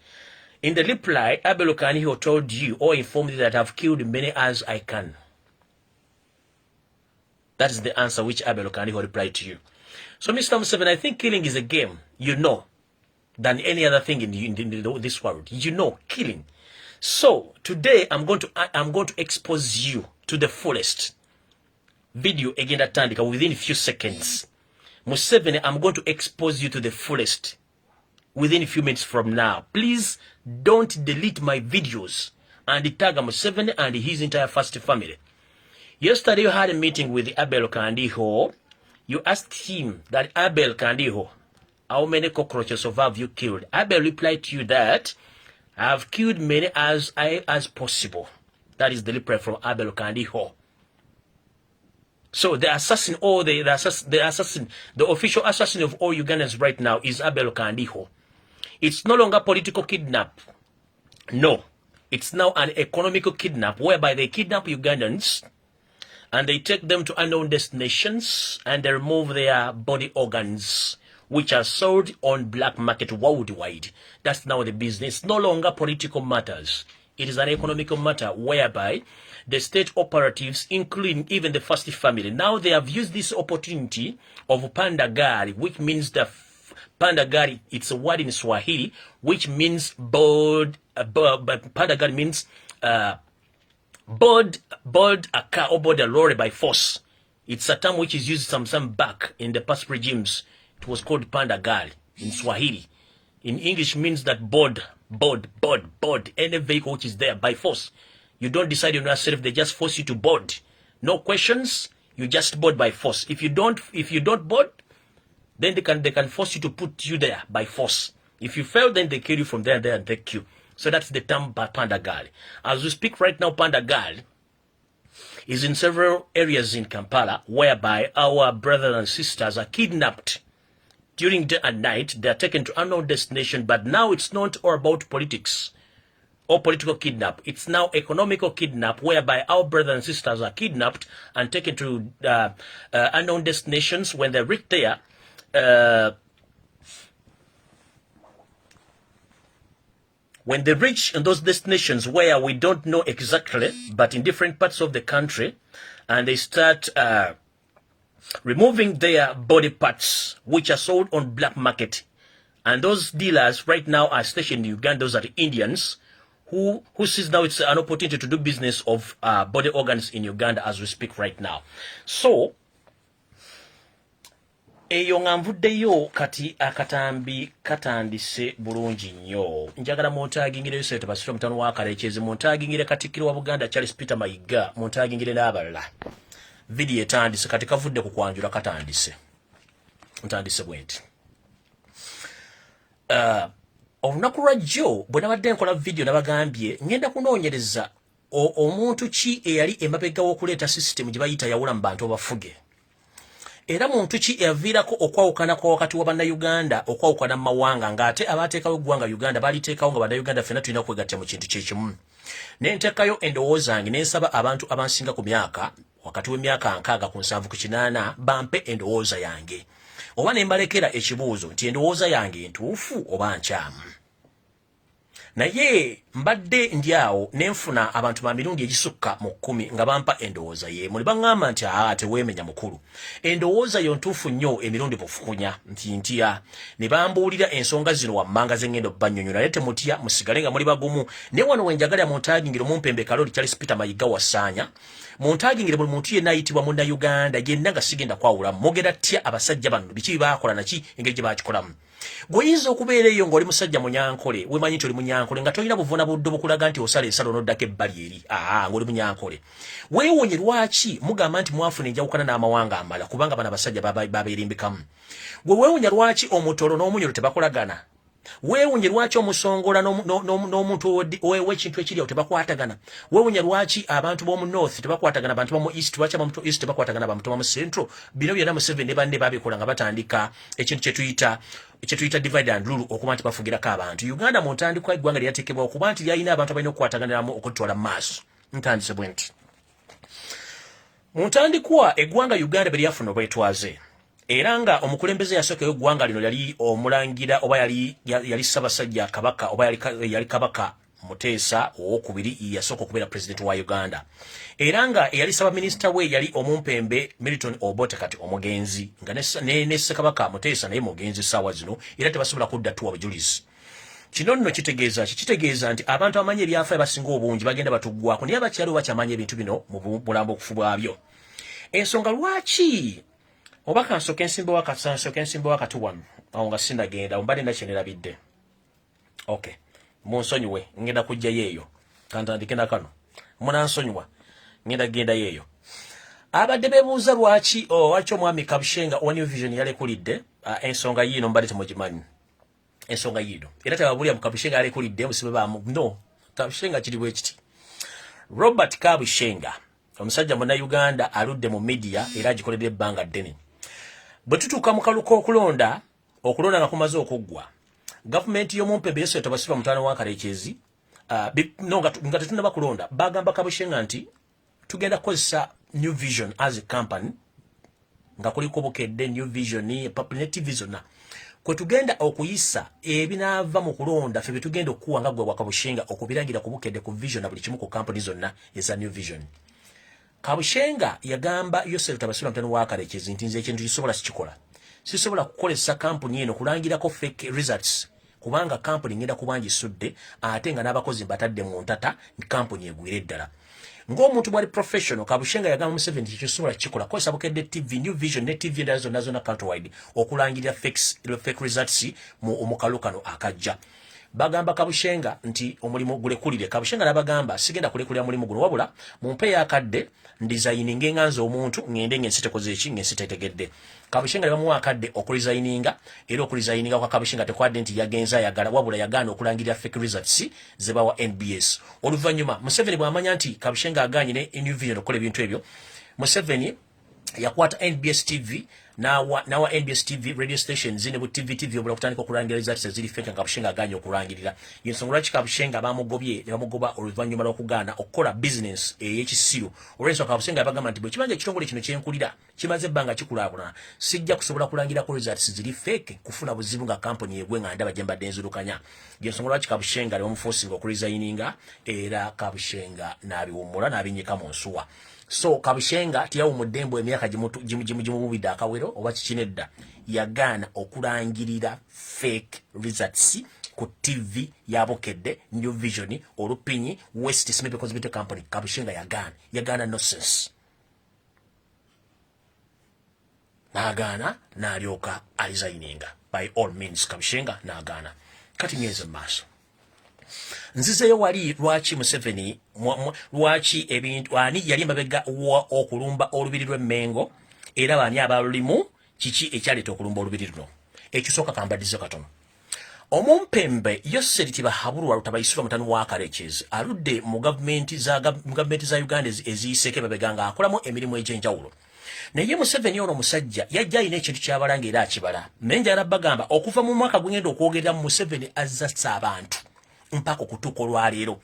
In the reply, Abel Kandiho told you or informed you that I've killed many as I can. That is the answer which Abel Kandiho replied to you. So, Mr. Museveni, I think killing is a game, you know, than any other thing in this world. You know, killing. So, today I'm going to expose you to the fullest. video egenda tandika within a few seconds. Museveni, I'm going to expose you to the fullest within a few minutes from now. Please don't delete my videos and tag Museveni and his entire first family. Yesterday you had a meeting with Abel Kandiho. You asked him that Abel Kandiho, how many cockroaches have you killed? Abel replied to you that I have killed many as possible. That is the reply from Abel Kandiho. So the assassin, or the official assassin of all Ugandans right now is Abel Kandiho. It's no longer political kidnap. No. It's now an economical kidnap whereby they kidnap Ugandans and they take them to unknown destinations and they remove their body organs, which are sold on black market worldwide. That's now the business. No longer political matters. It is an economical matter whereby the state operatives, including even the first family, now they have used this opportunity of Pandagari, which means the Pandagari, it's a word in Swahili, which means Pandagari means board a car or board a lorry by force. It's a term which is used some back in the past regimes. It was called Pandagari in Swahili. In English means that board any vehicle which is there by force. You don't decide on yourself, they just force you to board. No questions, you just board by force. If you don't board, then they can force you to put you there by force. If you fail, then they kill you from there and take you. So that's the term Pandagali. As we speak right now, Pandagali is in several areas in Kampala whereby our brothers and sisters are kidnapped during day and night. They are taken to unknown destination, but now it's not all about politics or political kidnap. It's now economical kidnap whereby our brothers and sisters are kidnapped and taken to unknown destinations. When they reach there, when they reach in those destinations where we don't know exactly, but in different parts of the country, and they start removing their body parts, which are sold on black market. And those dealers right now are stationed in Uganda. Those are the Indians who sees now it's an opportunity to do business of body organs in Uganda as we speak right now. So, eyo nga nvuddeyo kati akatambi katandise bulungi nnyo. Njagala muntagingire yose tebasira mutano wa Karekezi, muntagingire Katikkiro wa Buganda Charles Peter Mayiga, muntagingire n'abalala. Video etandise kati kavudde ku kwanjula katandise. Ntandise bwenti. Olunaku lwajjo bwe nabadde nkola video nabagambye ngenda kunoonyereza omuntu ki eyali emabega w'okuleeta system gye bayita yawula mu bantu abafuge. Era muntu ki eyaviirako okwawukana kwa wakati wa bannayuganda okwawukana mu mawanga ng'ate abaateekawo eggwanga Uganda baliteekawo nga bannayuganda ffenna tulina kwegatta mu kintu kyekimu. Ne nteekayo endowooza yange ne nsaba abantu abansinga ku myaka wakati w'emyaka 6 ku 7 ku 8 bampe endowooza yange. Oba ne mbalekera ekibuuzo nti endowooza yange ntuufu oba nkyamu. Naye mbadde ndyawo nenfuna abantu ba mirundi egisukka mu 10 nga bampa endowooza ye. Muli baŋŋamba nti teweemenya mukulu. Endowooza yo ntuufu nnyo emirundi bufukunya nti ntya. Ne bambuulira ensonga zino wammanga ze ŋŋenda okubanyonnyola naye temutya musigale nga muli bagumu. Ne wano we njagala muntagingire mumpembe Kaloli Charles Peter Mayiga Wassanya. Muntagingire buli muntu yenna ayitibwa munnayuganda yenna nga sigenda kwawulamu. Mogera ttya abasajja bano biki baakola naki engeri gye baakikolamu. Goyinza okubeera eyo ng'oli musajja munyankole, wemanyi nti oli munyankole nga tolina buvuna buddo bukulaga nti osala ensalo n'oddako ebbali eri. Ng'oli munyankole. Weewonye lwaki mugamba nti mwafuna enjawukana n'amawanga amala kubanga bano abasajja babeerimbikamu. Gwe weewunya lwaki omutolo n'omunyolo tebakolagana. Weewunya lwaki omusongola n'omuntu w'ekintu ekiri awo tebakwatagana. Weewunya lwaki abantu b'omu north tebakwatagana, abantu b'omu east lwaki abantu east tebakwatagana, abantu b'omu central. Bino byonna Museveni ne banne babikola nga batandika ekintu kyetuyita divide and rule okuba nti bafugirako abantu. Uganda mu ntandikwa eggwanga lyateekebwawo okuba nti lyalina abantu abalina okukwataganiramu okutwala mu maaso. Ntandise bwe nti. Mu ntandikwa eggwanga Uganda bwe lyafuna obwetwaze. Era nga omukulembeze yasooka eggwanga lino yali omulangira oba yali Ssaabasajja Kabaka oba yali Kabaka Mutesa owookubiri yasooka okubeera president wa Uganda. Era nga eyali Ssaabaminisita we yali omumpembe Militon Obote kati omugenzi nga ne Ssekabaka Mutesa naye mugenzi ssaawa zino era tebasobola kudda tuwa bujulizi. Kino nno kitegeeza nti abantu abamanyi ebyafaayo basinga obungi bagenda batuggwako naye abakyaliwo bakyamanya ebintu bino mu bulambo okufu bwabyo. ensonga lwaki oba kansoke ensimba wakasansoke ensimba wakati wano awo nga sinagenda ombadde nakyenera okay munsonyiwe ngenda kujja yeeyo kantandike na kano munansonyiwa ngenda genda yeeyo abadde bebuuza lwaki omwami Kabushenga owa New Vision yalekulidde ensonga yiino mbadde temugimanyi ensonga yiino era tebabulya mu Kabushenga yalekulidde musibe bamu no Kabushenga kiri bwe kiti Robert Kabushenga omusajja muna Uganda aludde mu media era agikoledde ebbanga ddene bwe tutuuka mu kaluko okulonda nga kumaze okuggwa gavumenti y'omumpembe yesu etabasiba mutwana wa Karekezi nga tetunaba kulonda bagamba Kabushenga nti tugenda kukozesa New Vision as a company nga kuliko bukedde New Vision ni TV zonna kwe tugenda okuyisa ebinaava mu kulonda ffe bitugenda okuwa nga gwe Kabushenga okubiragira ku bukedde ku Vision na buli kimu ku company zonna eza New Vision. Kabushenga yagamba Yosef tabasula mtano wa Karekezi nti nze ekintu kisobola sikikola sisobola kukolesa company eno kulangirako fake results kubanga company ngenda kubangi sudde ate nga n'abakozi batadde mu ntata company egwire ddala ng'omuntu bwali professional Kabushenga yagamba Museveni kisobola kikola kozesa bukedde TV New Vision ne TV ndazo nazo na countrywide okulangirira fake results mu kalukano akajja bagamba Kabushenga nti omulimu gulekulire Kabushenga nabagamba sigenda kulekulira mulimu guno wabula mumpe yakadde designing enganza omuntu ngende ngensitekoze eki ngensitetegedde Kabushenga bamuwa akadde okulisigninga era okulisigninga kwa Kabushenga tekwadde nti yagenza yagala wabula yagana okulangirira fake results zebawa NBS oluvanyuma Museveni bwamanya nti Kabushenga aganye ne New Vision okola ebintu ebyo Museveni yakwata NBS TV nawa NBS TV radio stations zine bu TV obula kutandika okulangira results ziri fake Kabushenga aganye okulangirira yensonga lwaki Kabushenga bamugoba oluvanyuma lw'okugaana okukola business ey'ekisiru olw'ensonga Kabushenga yabagamba nti bwe kibanja ekitongole kino kyenkulira kimaze ebbanga kikulaakulana sijja kusobola kulangira ku results ziri fake kufuna buzibu nga company egwe nga ndaba gyembadde enzulukanya yensonga lwaki Kabushenga lebamuforcinga okulisigninga era Kabushenga n'abiwummula n'abinyika mu nsuwa so Kabushenga tiyawo mudembo emyaka jimubida akawero oba kikinedda yagana okulangirira fake results ku TV yabokedde New Vision olupinyi West Smith Cosmetic Company Kabushenga yagana nonsense nagana n'alyoka alisigninga by all means Kabushenga nagana kati nyeze maso nzizeyo wali lwaki Museveni lwaki ebintu ani yali mabega okulumba olubiri lw'Emmengo era bani abalulimu kiki ekyaleta okulumba olubiri luno ekisooka kambadize katono omumpembe Yosef Tibahabulwa lutabayisirwa mutano wa Karekezi aludde mu gavumenti za Uganda eziyiseke mabega nga akolamu emirimu egy'enjawulo naye Museveni ono musajja yajja alina ekintu kyabalanga era akibala menja arabagamba okuva mu mwaka gwengenda okwogerera mu Museveni azzasa abantu mpaka okutuuka olwaleero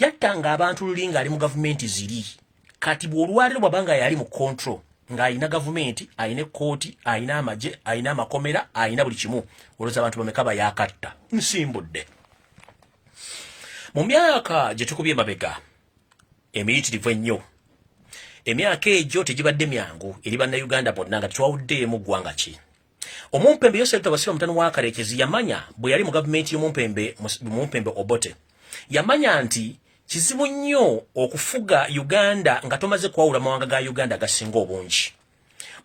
yattanga abantu lulinga ali mu gavumenti ziri kati bw'olwaleero bwabanga yali mu control ng'alina gavumenti alina ekkooti alina amagye alina amakomera alina buli kimu olwoza abantu bameka bayakatta nsimbudde mu myaka gye tukubye mabega emiyitirivu ennyo emyaka egyo tegibadde myangu eri bannayuganda bonna nga tetwawuddeemu ggwanga ki omumpembe Yosef tabasira mutano wa Karekezi yamanya bwe yali mu gavumenti y'omumpembe Obote yamanya nti kizibu nnyo okufuga Uganda nga tomaze kwawula mawanga ga Uganda gasinga obungi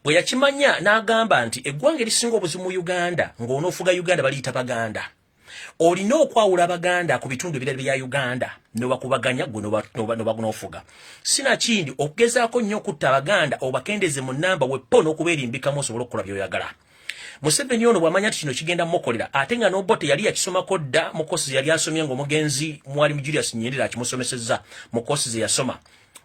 bwe yakimanya n'agamba nti eggwanga erisinga obuzibu mu Uganda ng'onoofuga Uganda baliyita Baganda olina okwawula Abaganda ku bitundu ebirala bya Uganda nobakubaganya gwe nobagunoofuga sinakindi okugezaako nnyo okutta Abaganda obakendeze mu nnamba wepo n'okubeerimbikamu osobola okukola by'oyagala Museveni ono bwamanya nti kino kigenda mukolera ate nga n'Obote yali yakisomako dda mu kosi yali asomye ng'omugenzi Mwalimu Julius Nyerere akimusomesezza mu kosi ze yasoma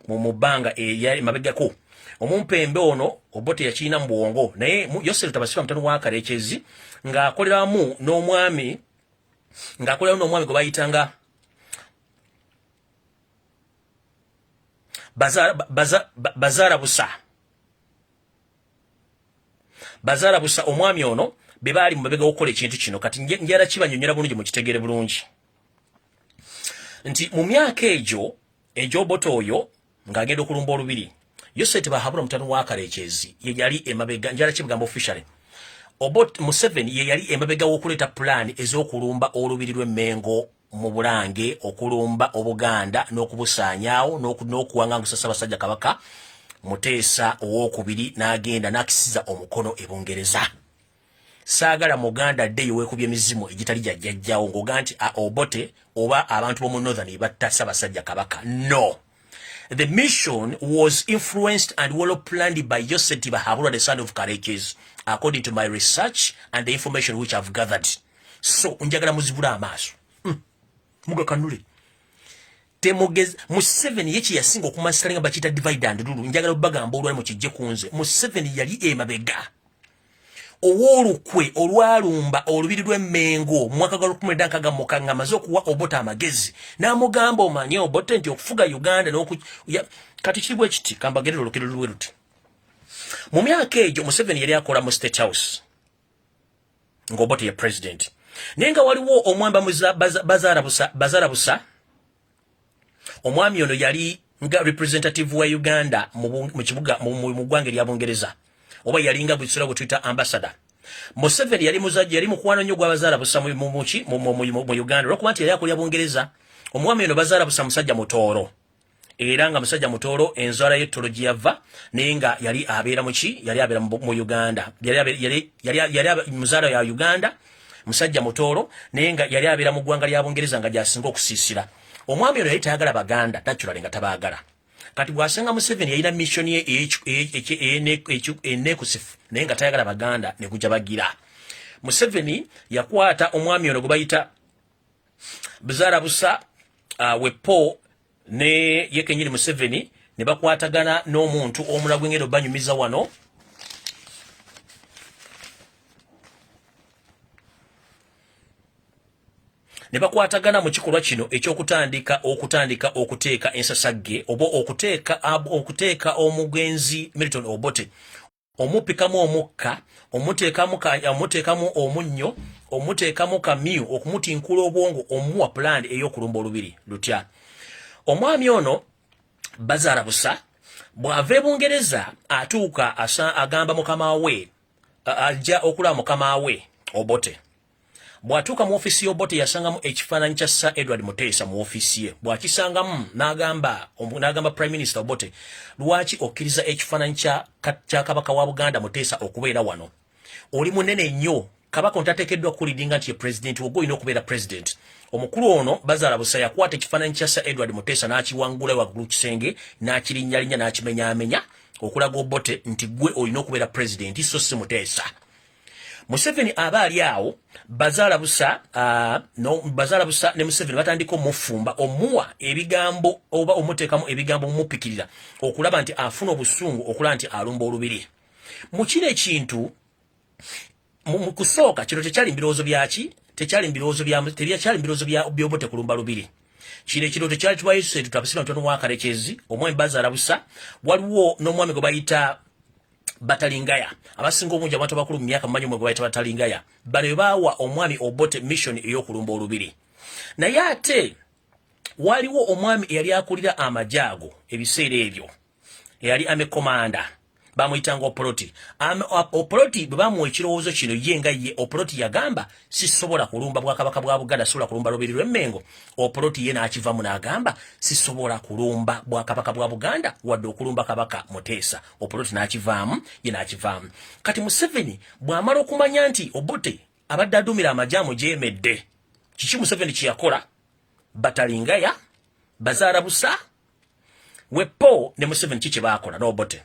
mu bbanga eyali mabegako omumpembe ono Obote yakirina mu bwongo naye Yosef Tabasira mutano wa Karekezi ng'akoleramu n'omwami gwe bayitanga Bazara Busa omwami ono be baali mu mabega okukola ekintu kino kati njala kibanyonyola bulungi mu kitegere bulungi nti mu myaka egyo Obote oyo ng'agenda okulumba olubiri Yosef Tibahabulwa mutano wa Karekezi ye yali emabega njala kibugamba officially Obote Museveni ye yali emabega w'okuleeta plan ez'okulumba olubiri lw'Emmengo mu Bulange okulumba Obuganda n'okubusaanyaawo n'okuwangangusa Ssaabasajja Kabaka Mutesa owokubiri n'agenda n'akisiza omukono e Bungereza. Saagala Muganda Day wekubye mizimu egitali jajjajjawo ngoga nti Obote oba abantu bomu Northern batta Ssaabasajja Kabaka. No. The mission was influenced and well planned by Joseph Tibahabura, the son of Karekezi, according to my research and the information which I've gathered. So, njagala muzibula amaaso. Muga kanule. Temogezi, Museveni yechi yasinga okumasikalinga bakita divide and rule. Njagala bagamba olwali mu kijje kunze. Museveni yali emabega. Owolukwe olwalumba olubiri lw'Emmengo mwaka gwa 1996 ngamaze okuwa Obote amagezi n'amugamba omanye Obote nti okufuga Uganda kati kibwe kiti kambagere olukero luwe luti. Mu myaka egyo Museveni yali akola mu State House ng'Obote ye president. Nenga waliwo omwamba Bazarabusa omwami ono yali nga representative wa Uganda mu kibuga mu ggwanga lya Bungereza. Oba yalinga bwisira ku Twitter ambassador. Museveni yali muzaji yali mukwano nnyo gwa Bazarabusa mu Uganda lwokuba nti yali akulya Bungereza. Omwami ono Bazarabusa musajja mutooro. Era nga musajja mutooro enzala y'ettolo gye yava naye nga yali abeera yali abeera mu Uganda. Yali muzaala ya Uganda musajja mutooro naye nga yali abeera mu ggwanga lya Bungereza nga gy'asinga okusiisira. Omwami ono yali tayagala Baganda naturally nga tabaagala. Kati bwasanga Museveni yalina mission ye enekusifu naye nga tayagala Baganda ne kujja bagira. Museveni yakwata omwami ono gwe bayita Bazarabusa wepo ne yekenyini Museveni ne bakwatagana n'omuntu omulala gwengero banyumiza wano. Ne bakwatagana mu kikolwa kino eky'okutandika okuteeka ensasagge oba okuteeka omugenzi Militon Obote omupikamu omukka omuteekamu omunnyo omuteekamu kamyu okumutinkula obwongo omuwa plan ey'okulumba olubiri lutya. Omwami ono Bazarabusa bw'ava e Bungereza atuuka agamba mukama we ajja okulaba mukama we Obote. Bwatuuka mu ofisi y'Obote yasangamu ekifaananyi kya Sir Edward Mutesa mu ofisi ye. Bwakisangamu n'agamba Prime Minister Obote, lwaki okkiriza ekifaananyi kya Kabaka wa Buganda Mutesa okubeera wano? Oli munene nnyo, Kabaka ontateekeddwa kukulidinga nti ye president wogwo olina okubeera president. Omukulu ono Bazarabusa yakwata ekifaananyi kya Sir Edward Mutesa n'akiwangula waggulu kisenge n'akirinnyalinnya n'akimenyaamenya okulaga Obote nti gwe olina okubeera president so si Mutesa. Museveni aba ali awo Bazarabusa ne Museveni batandika omufumba omuwa ebigambo oba omuteekamu ebigambo mumupikirira okulaba nti afuna obusungu okulaba nti alumba olubiri. Mu kino ekintu mu kusooka kino tekyali mbirowoozo byaki tekyali mbirowoozo by'Obote kulumba lubiri. Kino ekirooto kyali tubayise tutapasira ntono wa Karekezi omwami Bazarabusa waliwo n'omwami gwe bayita Batalingaya abasinga omungi abantu bakulu mu myaka manyi mwe bayita Batalingaya bano baawa omwami Obote mission ey'okulumba olubiri. Naye ate waliwo omwami eyali akulira amajaago ebiseera ebyo eyali ame komanda bamuyitanga Oproti. Oproti bwe bamuwa ekirowoozo kino ye nga ye Oproti yagamba sisobola kulumba Bwakabaka bwa Buganda sobola kulumba lubiri lw'Emmengo. Oproti ye n'akivamu n'agamba sisobola kulumba Bwakabaka bwa Buganda wadde okulumba Kabaka Mutesa. Oproti n'akivaamu ye n'akivaamu. Kati Museveni bw'amala okumanya nti Obote abadde aduumira amajaamu gyemedde kiki Museveni kye yakola? Batalingaya Bazarabusa wepo ne Museveni kiki baakola n'Obote.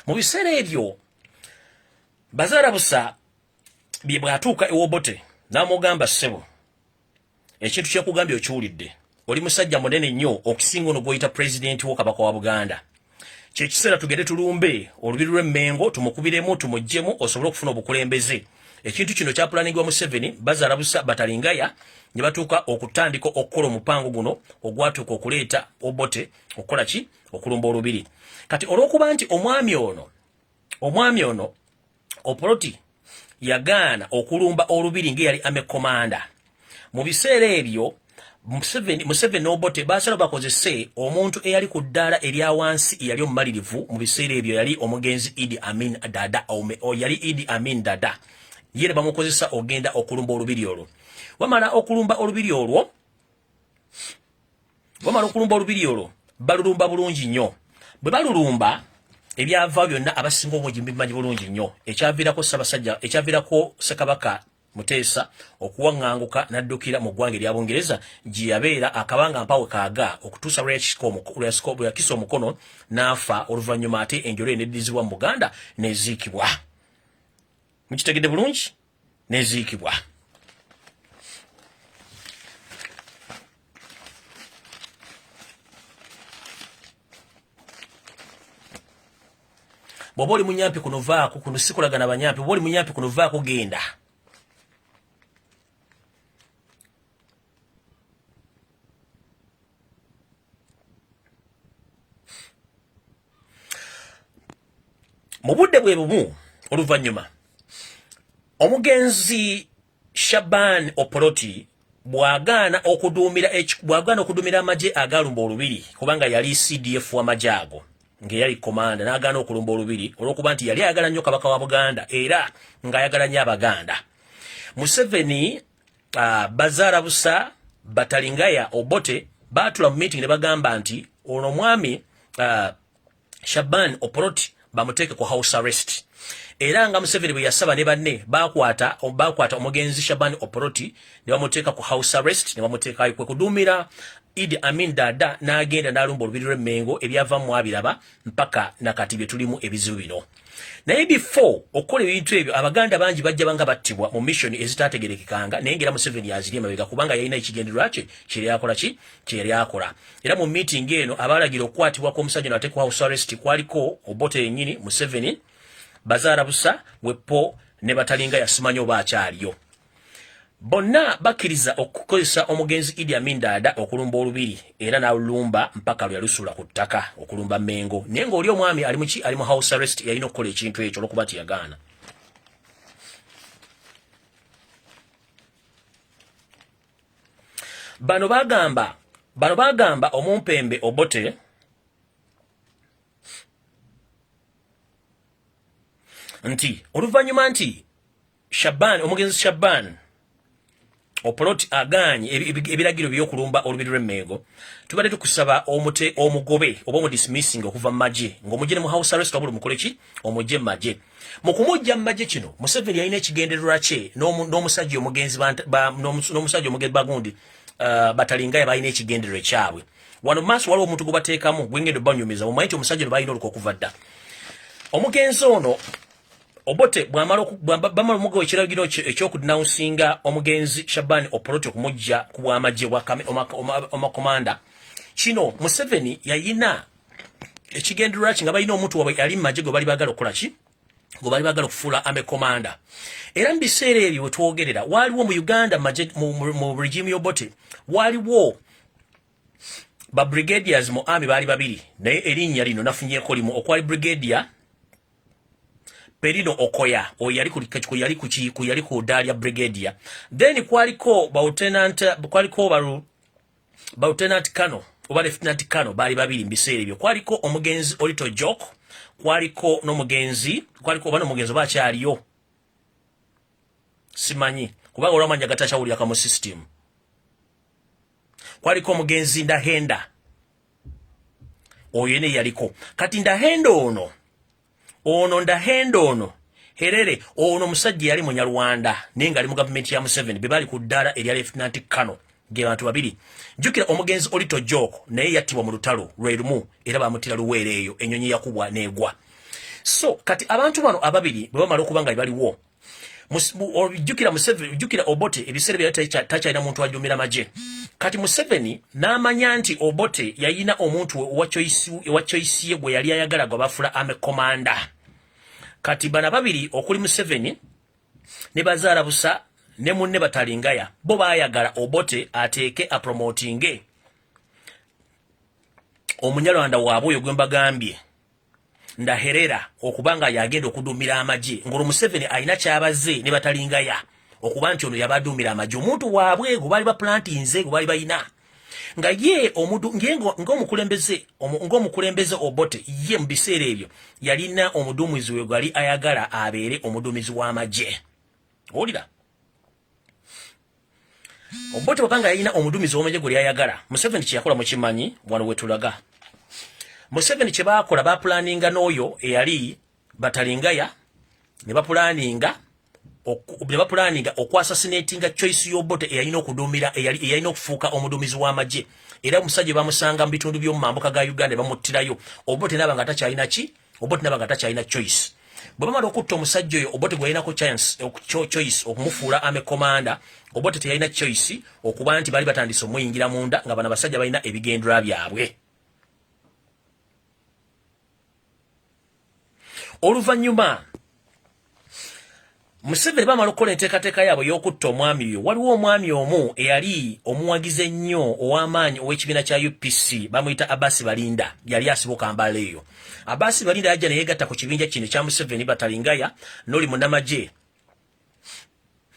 Mu biseera ebyo Bazarabusa bye bw'atuuka ew'Obote n'amugamba ssebo ekintu kyekugambye okiwulidde oli musajja munene nnyo okusinga ono gw'oyita pulezidenti wo Kabaka wa Buganda. Kyekiseera tugende tulumbe olubiri lw'Emmengo tumukubiremu tumuggyemu osobole okufuna obukulembeze. Ekintu kino kyapulaniingibwa Museveni Bazarabusa Batalingaya ne batuuka okutandika okukola omupango guno ogwatuuka okuleeta Obote okukola ki? Okulumba olubiri. Kati olw'okuba nti omwami ono Oproti yagaana okulumba olubiri ng'eyali ame komanda. Mu biseera ebyo Museveni n'Obote baasala bakozese omuntu eyali ku ddaala erya wansi eyali omumalirivu. Mu biseera ebyo yali omugenzi Idi Amin Dada. Ye ne bamukozesa ogenda okulumba olubiri olwo. Wamala okulumba olubiri olwo balulumba bulungi nnyo. bwe balulumba ebyava byonna abasinga obungi bimanyi bulungi nnyo ekyaviirako Ssaabasajja ekyaviirako Ssekabaka Mutesa okuwaŋŋanguka n'addukira mu ggwanga erya Bungereza gye yabeera akabanga mpawe kaaga okutuusa lwe yakisa omukono n'afa oluvannyuma ate enjolo eneddizibwa mu Buganda n'eziikibwa. Mukitegedde bulungi? N'eziikibwa. Bw'oba oli munyampi kuno vaako kuno sikulagana banyampi bw'oba oli munyampi kuno vaako genda. Mu budde bwe bumu oluvannyuma omugenzi Shaban Oporoti bw'agaana okuduumira amagye agalumba olubiri kubanga yali CDF w'amagye ago ng'eyali komanda n'agaana okulumba olubiri olw'okuba nti yali ayagala nnyo kabaka wa Buganda era ng'ayagala nnyo Abaganda. Museveni Bazaara Busa Batalingaya Obote baatula mu meeting ne bagamba nti ono mwami Shaban Oporoti bamuteeke ku house arrest. Era nga Museveni bwe yasaba ne banne bakwata omugenzi Shaban Oporoti ne bamuteeka ku house arrest ne bamuteekayo kwe kuduumira Idi Amin Dada n'agenda n'alumba olubiri lw'e Mengo ebyavamu abiraba mpaka nakati bye tulimu ebizibu bino. Naye before okukola ebintu ebyo Abaganda bangi bajja banga battibwa mu mission ezitaategerekekanga naye ngera Museveni yaziri emabega kubanga yalina ekigendererwa kye kyeri akola. Era mu meeting eno abalagira okukwatibwa kw'omusajja n'ate ku house arrest kwaliko Obote yennyini Museveni Bazaara Busa Wepo ne Batalingaya simanyi oba akyaliyo. Bonna bakkiriza okukozesa omugenzi Idi Amin Dada okulumba olubiri era n'alulumba mpaka lwe yalusula ku ttaka okulumba Mengo. Naye ng'oli omwami ali mu house arrest yalina okukola ekintu ekyo olw'okuba nti yagaana. Bano bagamba omumpembe Obote nti oluvannyuma nti omugenzi Shaban Oporoti aganye ebiragiro by'okulumba olubiri lw'e Mengo tubadde tukusaba omugobe oba omudismissing okuva mu magye ng'omugye mu house arrest wabula mukole ki omugye mu magye. Mu kumujja mu magye kino Museveni yalina ekigendererwa kye n'omusajja omugenzi bagundi Batalingaya balina ekigendererwa kyabwe. Wano maaso waliwo omuntu gwe bateekamu gwengendo banyumiza mumanyi nti omusajja ono balina oluka okuva dda. Omugenzi ono Obote bwamala omugowe ekiragiro eky'okudinawunsinga omugenzi Shaban Oporoti okumujja ku bw'amagye omakomanda kino Museveni yayina ekigendererwa ki nga balina omuntu wabwe yali mu magye gwe bali baagala okukola ki gwe bali baagala okufuula amekomanda. Era mu biseera ebyo bwe twogerera waaliwo mu Uganda mu regime y'Obote waaliwo ba brigadiers mu army baali babiri naye erinnya lino nafunyeeko limu okwali brigadier Perino Okoya yali ku Dalia brigadier. Then kwaliko lieutenant Kano oba lieutenant Kano bali babiri mbiseera ebyo. Kwaliko omugenzi Olito Jok, kwaliko n'omugenzi oba akyaliyo simanyi kubanga olwamanya gatakyawulira kamu system. Kwaliko omugenzi Ndahenda oyo ne yaliko kati Ndahenda ono herere ono musajja yali munyarwanda nenga ali mu government ya Museveni bebali ku ddala erya lieutenant Kano ge bantu babiri. Jukira omugenzi Olito Joko naye yattibwa mu lutalo lwerumu era bamutira luweere eyo enyonyi yakubwa negwa. So kati abantu bano ababiri bwe bamala okubanga baliwo jukira Obote ebiseera bya takyalina muntu ajumira magye. Kati Museveni n'amanya nti Obote yayina omuntu wa choice ye gwe yali ayagala gwe bafula amekomanda. Kati bana babiri okuli Museveni ne Bazaara Busa ne munne Batalingaya bo baayagala Obote ateeke apromotinge omunyalwanda waabwe oyo gwe mbagambye Ndaherera okubanga yagenda okudumira amagye ngolo Museveni alina kyabaze ne Batalingaya okuba nti ono yabadumira amagye omuntu waabwe gwe bali ba plantinze gwe bali bayina nga ye omudu ng'omukulembeze Obote ye mu biseera ebyo yalina omudumizi we gwali ayagala abeere omudumizi w'amagye. Olira Obote wapanga yalina omudumizi w'amagye gwali ayagala Museveni kye yakola mu kimanyi wano wetulaga Museveni kye baakola bapulaninga n'oyo eyali Batalingaya ne bapulaninga okwassassinatinga Choice y'Obote eyalina okudumira eyalina okufuuka omuduumizi w'amagye era omusajja bamusanga mu bitundu by'omu mambuka ga Uganda bamuttirayo Obote n'abanga takyalina ki Obote n'abanga takyalina choice bwe bamala okutta omusajja oyo Obote gwalinako choice okumufuula ame commander Obote teyalina choice okuba nti bali batandise omuyingira munda nga bana basajja balina ebigendera byabwe. Oluvannyuma Museveni bamala okukola enteekateeka yaabwe y'okutta omwami oyo waliwo omwami omu eyali omuwagize ennyo ow'amaanyi ow'ekibiina kya UPC bamuyita Abbas Balinda yali asibuka Kampala eyo. Abbas Balinda yajja ne yeegatta ku kibinja kino kya Museveni Batalingaya n'oli munnamagye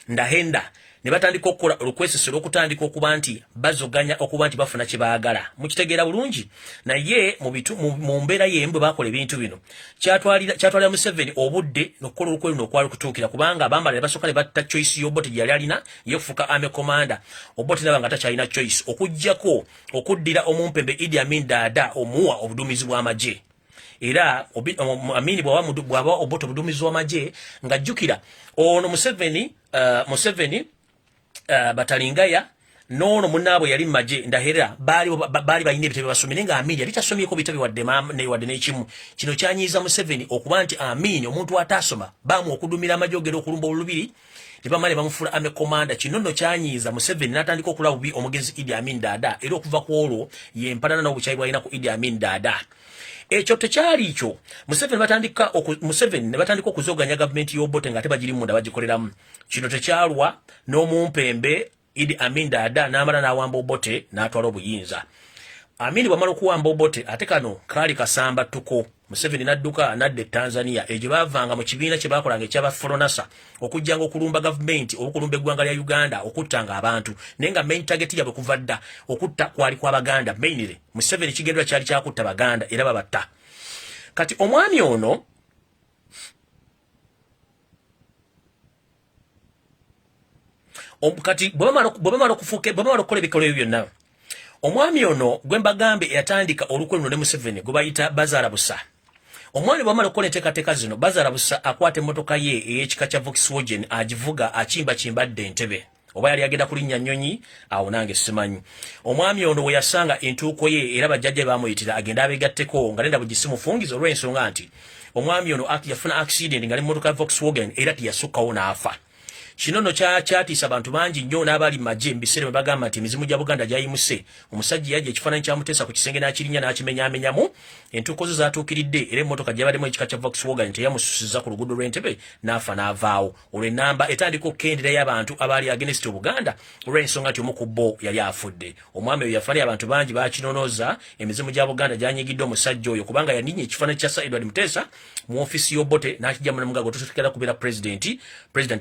Ndahenda ne batandika okukola olukwesisiro okutandika okuba nti bazoganya okuba nti bafuna kye baagala mukitegeera bulungi naye mu mbeera y'embu baakola ebintu bino kyatwalira Museveni obudde n'okukola olukwe luno okwali kutuukira kubanga abambala ne basooka ne batta Choice y'Obote gye yali alina y'okufuuka ame commander Obote n'abanga takyalina choice okuggyako okuddira omumpembe Idi Amin Dada omuwa obuduumizi bw'amagye era Amini bw'aba Obote obuduumizi bw'amagye ng'ajjukira ono Museveni Batalingaya nono munnaabwe yali magye Ndahera bali balina ebitabo basomere nga Amini yali tasomyeko bitabo wadde n'ekimu kino kyanyiiza Museveni okuba nti Amini omuntu atasoma baamu okudumira amajogero okulumba olubiri ne bamale bamufuula ame commander kino nno kyanyiiza Museveni n'atandika okulaba bubi omugenzi Idi Amin Dada era okuva ku olwo yempanana n'obukyayi bw'alina ku Idi Amin Dada. Ekyo tekyali kyo Museveni ne batandika okuzoganya gavumenti y'Obote nga tebagiri munda bagikoleramu kino tekyalwa n'omumpembe Idi Amin Dada n'amala n'awamba Obote n'atwala obuyinza. Amini bwamala okuwamba Obote ate kano kaali kasamba ttuko Museveni n'adduka n'adda Tanzania egyo baavanga mu kibiina kye baakolanga eky'abaforonasa okujjanga okulumba gavumenti okulumba eggwanga lya Uganda okuttanga abantu naye nga main target yabwe kuva dda okutta kwali kwa Baganda mainly Museveni kigendera kyali kyakutta Baganda era babatta. Kati omwami ono kati bwebamala okukola ebikolwa ebyo byonna omwami ono gwe mbagambe yatandika olukwe luno ne Museveni gwe bayita Bazara Busa. Omwami bwamala okukola enteekateeka zino Bazara Busa akwata emmotoka ye ey'ekika kya Volkswagen agivuga akimbadde Entebbe oba yali agenda kulinnya nnyonyi awo nange simanyi. Omwami ono we yasanga entuuko ye era bajjajja baamuyitira agenda abeegatteko nga nenda bugisimufungiza olw'ensonga nti omwami ono yafuna accident nga n'emmotoka ya Volkswagen era teyasukkawo n'afa. Kino nno kyatiisa abantu bangi nnyo n'abali magye mu biseera bwe bagamba nti emizimu gya Buganda gyayimuse omusajja yajja ekifaananyi kya Mutesa ku kisenge n'akirinya n'akimenyaamenyamu entuuko ze zaatuukiridde era emmotoka gyabaddemu ekika kya Volkswagen teyamususiza ku luguudo lw'Entebbe n'afa n'avaawo olwo ennamba etandika okukenderayo abantu abaali against Buganda olw'ensonga nti omu ku bo yali afudde. Omwami oyo yafali abantu bangi bakinonooza emizimu gya Buganda gyanyigidde omusajja oyo kubanga yaninya ekifaananyi kya Sir Edward Mutesa mu ofiisi y'Obote n'akijja mu mugago tusotekera kubeera president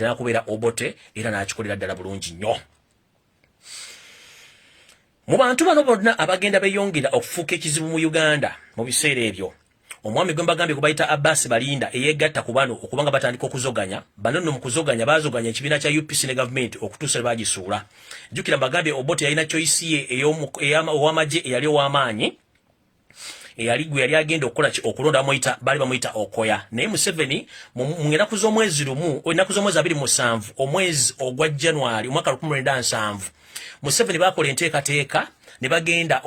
n'akubeera Obote era n'akikolera ddala bulungi nnyo. Mu bantu bano bonna abagenda beeyongera okufuuka ekizibu mu Uganda mu biseera ebyo omwami gwe mbagambye gwe bayita Abbas Balinda eyeegatta ku bano okubanga batandika okuzoganya bano nno mu kuzoganya baazoganya ekibiina kya UPC ne gavumenti okutuusa lwe bagisuula. Jjukira mbagambye Obote yalina choice ye ow'amagye eyali ow'amaanyi eyali gwe yali agenda okukola okulonda baali bamuyita Okoya naye Museveni mu ennaku z'omwezi 27 omwezi ogwa January omwaka 2007 Museveni baakola enteekateeka ne bagenda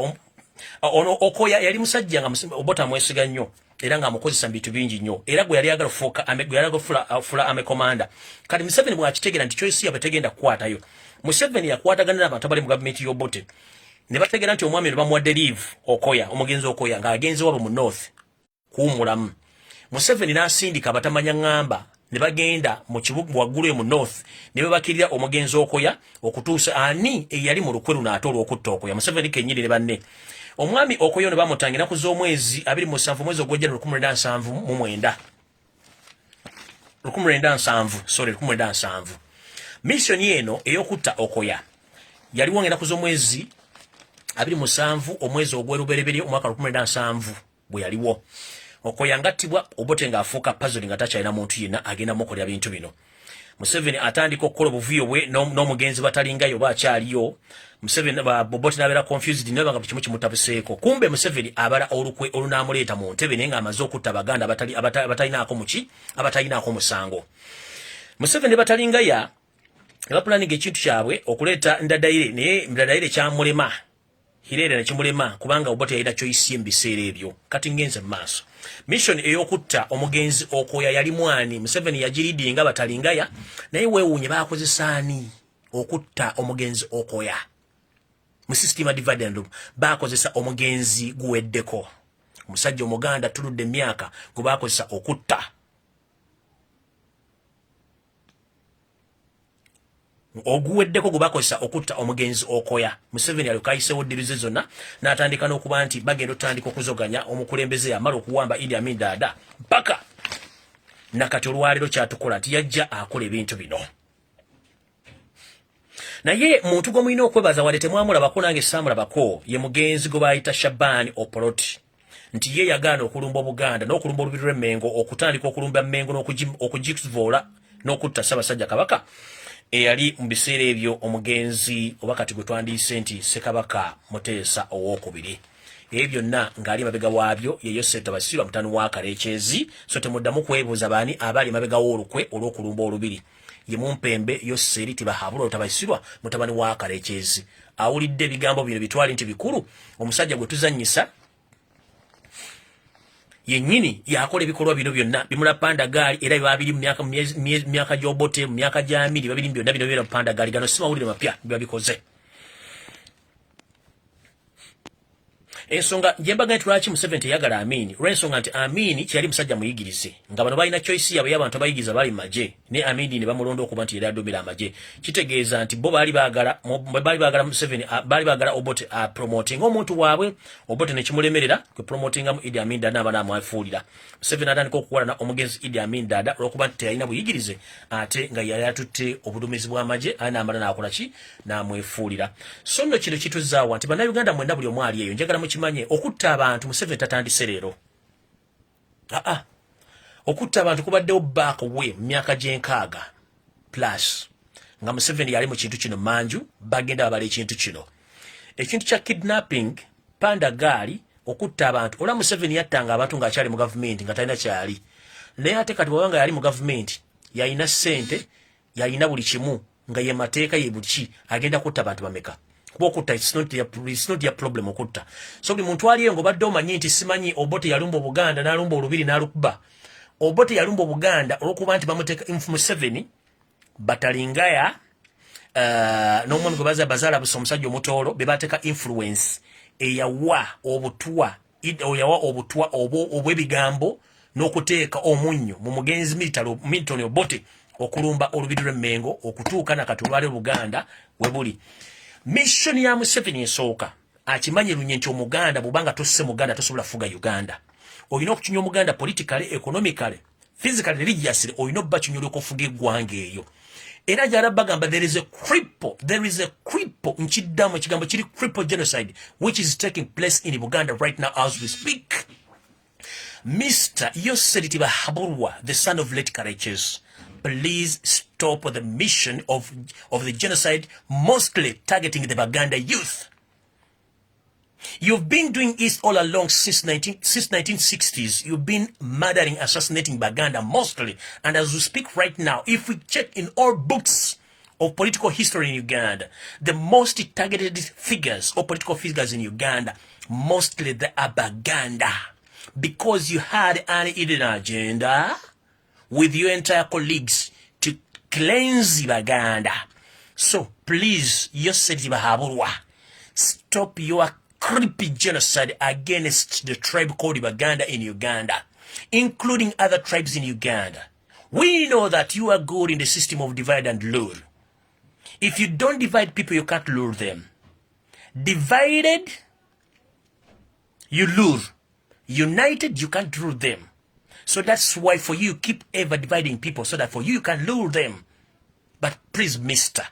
ono Okoya yali musajja nga Obote amwesiga nnyo era ng'amukozesa mu bintu bingi nnyo era gwe yali agala okufuula ame commander. Kati Museveni bw'akitegeera nti choice yabwe tegenda kukwatayo Museveni yakwatagana n'abantu abali mu gavumenti y'Obote ne bategeera nti omwami ne bamuwadde leave Okoya omugenzi Okoya ng'agenze wabwe mu north kuwummulamu. Museveni n'asindika abatamanya ngamba ne bagenda mu kibuga waggulu mu north ne babakirira omugenzi Okoya okutuusa ani eyali mu lukwe luno ate olw'okutta Okoya Museveni kennyini ne banne. Omwami Okoya ono bamutangira ennaku z'omwezi 27 mwezi ogwa January 2007 missoni eno ey'okutta Okoya yaliwo ng'ennaku z'omwezi 27 omwezi ogw'olubereberye omwaka 2007 bwe yaliwo. Okoya ngattibwa Obote ng'afuuka puzzle nga takyalina muntu yenna agenda mukolera bintu bino. Museveni atandika okukola obuvuyo bwe n'omugenzi batalingayo bakyaliyo. Museveni Bobote n'abeera confused naye nga kimu kimutabuseeko. Kumbe Museveni abala olukwe olunaamuleeta mu ntebe naye ng'amaze okutta Baganda abatalinaako muki abatalinaako musango. Museveni batalingaya bapulaninga ekintu kyabwe okuleeta Ndadaire naye Ndadaire kyamulema. Hirere ne kimulema kubanga Obote yalina choice mu biseera ebyo. Kati ngenze mu maaso. Mission ey'okutta omugenzi Okoya yali mwani. Museveni yagiridinga batalingaya naye weewuunye baakozesaani okutta omugenzi Okoya. Mu system divide and rule baakozesa omugenzi guweddeko. Omusajja Omuganda tuludde emyaka gwe baakozesa okutta. Oguweddeko gwe baakozesa okutta omugenzi Okoya. Museveni alukayisewo dirize zonna n'atandika n'okuba nti bagenda otandika okuzoganya omukulembeze yamala okuwamba Idi Amin Dada mpaka nakati olwaliro kyatukola nti yajja akola ebintu bino. Naye muntu gwe mulina okwebaza wadde temwamulabako nange saamulabako ye mugenzi gwe bayita Shabani Oporoti nti ye yagaana okulumba Obuganda n'okulumba olubiri lw'Emmengo okutandika okulumba Mengo n'okugivoola n'okutta Ssaabasajja Kabaka eyali mu biseera ebyo omugenzi oba kati gwe twandiyise nti Ssekabaka Mutesa owookubiri. Ebyo byonna ng'ali mabega waabyo ye Yosetta Basirwa mutani wa Kalekyezi, so temuddamu kwebuuza baani abali mabega w'olukwe olw'okulumba olubiri. Ye Mumpembe Yoseri Tibahabula Otabasirwa mutabani wa Kalekyezi. Awulidde ebigambo bino bitwali nti bikulu, omusajja gwe tuzannyisa yennyini yakola ebikolwa bino byonna bimula Pandagaali era biba biri mu myaka gy'Obote mu myaka gya Amini babiri byonna bino bibeera mu Pandagaali gano si mawulire mapya biba bikoze. Ensonga gyembaga nti lwaki Museveni teyagala Amini olw'ensonga nti Amini kyeyali musajja muyigirize nga bano balina choice yaabwe y'abantu abayigiriza bali mu magye ne Amini ne bamulonda okuba nti yali aduumira amagye. Kitegeeza nti bo baali baagala Museveni baali baagala Obote promoting omuntu waabwe Obote ne kimulemerera kwe promotingamu Idi Amin Dada n'aba n'amwefuulira. Museveni atandika okukolana omugenzi Idi Amin Dada olw'okuba nti teyalina buyigirize ate nga yali atutte obuduumizi bw'amagye ate n'amala n'akola ki n'amwefuulira. So nno kino kituzaawa nti bannayuganda mwenna buli omu ali eyo njagala mukimanye okutta abantu Museveni tatandise leero. Okutta abantu kubaddewo back way mu myaka gy'enkaaga plus nga Museveni yali mu kintu kino manju bagenda babala ekintu kino. Ekintu kya kidnapping Pandagaali okutta abantu olwa Museveni yattanga abantu ng'akyali mu gavumenti nga talina kyali. Naye ate kati bw'abanga yali mu gavumenti yalina ssente yalina buli kimu nga ye mateeka ye buli ki agenda kutta abantu bameka. Okutta it's not your problem okutta. So buli muntu aliyo ng'obadde omanyi nti simanyi Obote yalumba Obuganda n'alumba olubiri n'alukuba. Obote yalumba Obuganda olw'okuba nti bamuteeka Museveni batalingaya n'omwami gwe bazaala busa omusajja omutoolo be bateeka influence eyawa obutwa obw'ebigambo n'okuteeka omunnyo mu mugenzi Militon Obote okulumba olubiri lw'Emmengo okutuuka nakati olwali Buganda we buli. Mission ya Museveni esooka akimanyi lunye nti Omuganda bw'obanga tosse Muganda tosobola kufuga Uganda. Olina okukinya Omuganda politically, economically, physically, religiously, olina obba kinyolwa okufuga eggwanga eyo. Era gy'ala bagamba there is a cripple nkiddamu ekigambo kiri cripple genocide which is taking place in Uganda right now as we speak. Mr. Yoseri Tibahabulwa, the son of late Kalekyezi, please stop the mission of the genocide, mostly targeting the Baganda youth. You've been doing it all along since 1960s. You've been murdering, assassinating Baganda mostly. And as we speak right now, if we check in all books of political history in Uganda, the most targeted figures or political figures in Uganda, mostly they are Baganda. Because you had an hidden agenda with your entire colleagues to cleanse Baganda. So please, Yoseri Bahabulwa, stop your creepy genocide against the tribe called Baganda in Uganda, including other tribes in Uganda. We know that you are good in the system of divide and rule. If you don't divide people, you can't rule them. Divided, you rule. United, you can't rule them. So that's why for you, keep ever dividing people so that for you can rule them. But please, mister,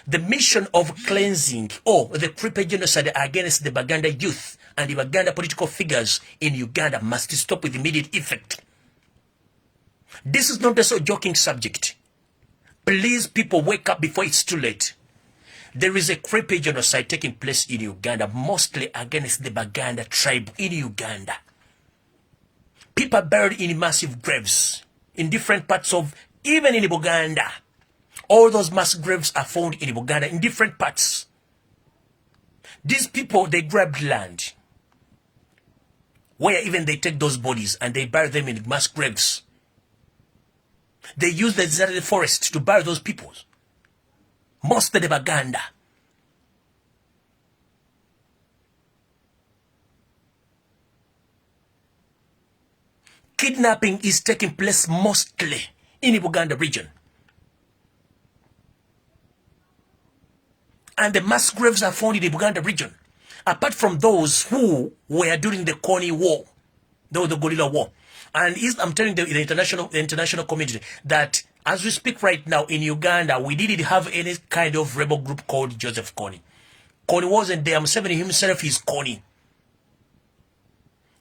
the mission of cleansing or the creepy genocide against the Baganda youth and the Baganda political figures in Uganda must stop with immediate effect. This is not a so joking subject. Please, people, wake up before it's too late. There is a creepy genocide taking place in Uganda, mostly against the Baganda tribe in Uganda. People are buried in massive graves in different parts of, even in Uganda. All those mass graves are found in Uganda in different parts. These people, they grabbed land, where even they take those bodies and they bury them in mass graves. They use the deserted forest to bury those people. Most of the Baganda. Kidnapping is taking place mostly in the Uganda region. And the mass graves are found in the Uganda region. Apart from those who were during the Kony War, the guerrilla war. And I'm telling the international community that as we speak right now in Uganda, we didn't have any kind of rebel group called Joseph Kony. Kony wasn't there. Museveni himself is Kony.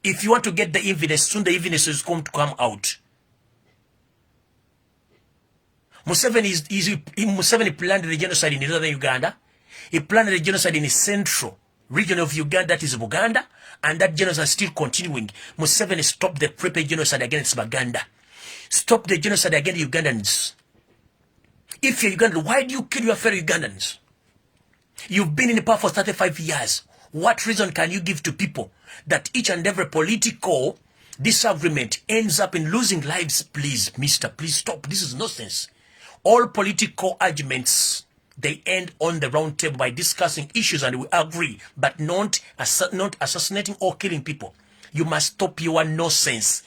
If you want to get the evidence, soon the evidence is going to come out. Museveni planned the genocide in northern Uganda. He planned the genocide in the central region of Uganda, that is Uganda, and that genocide is still continuing. Museveni stopped the creepy genocide against Baganda. Stop the genocide against Ugandans. If you're Ugandan, why do you kill your fellow Ugandans? You've been in the power for 35 years. What reason can you give to people that each and every political disagreement ends up in losing lives? Please, mister, please stop. This is nonsense. All political arguments, they end on the round table by discussing issues and we agree, but not assassinating or killing people. You must stop your nonsense.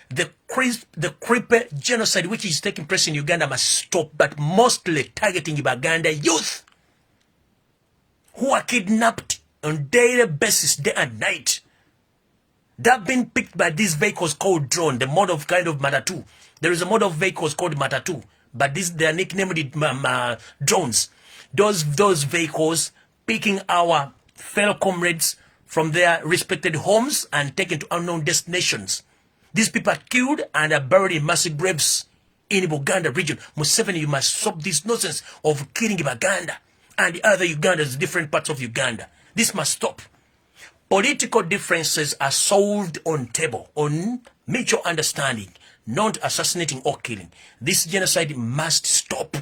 The creepy genocide which is taking place in Uganda must stop, but mostly targeting Baganda youth who are kidnapped on daily basis, day and night. They've been picked by these vehicles called drone, the mode of kind of Matatu. There is a mode of vehicles called Matatu, but they are nicknamed drones. Those vehicles picking our fellow comrades from their respected homes and taken to unknown destinations. These people are killed and are buried in massive graves in the Baganda region. Museveni, you must stop this nonsense of killing Baganda and the other Ugandans, different parts of Uganda. This must stop. Political differences are solved on table, on mutual understanding, not assassinating or killing. This genocide must stop.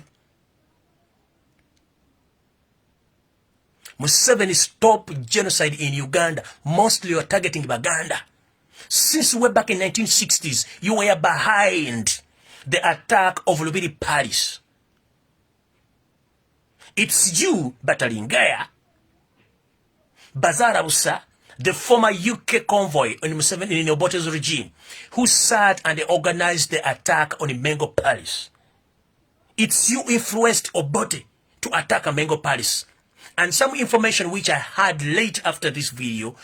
Museveni, stop genocide in Uganda. Mostly you are targeting Baganda. Since way back in 1960s, you were behind the attack of Lumbuye Palace. It's you, Batalingaya, Bazarabusa, the former UK convoy in Museveni in Obote's regime, who sat and organized the attack on the Mengo Palace. It's you influenced Obote to attack a Mengo Palace. And some information which I had late after this video,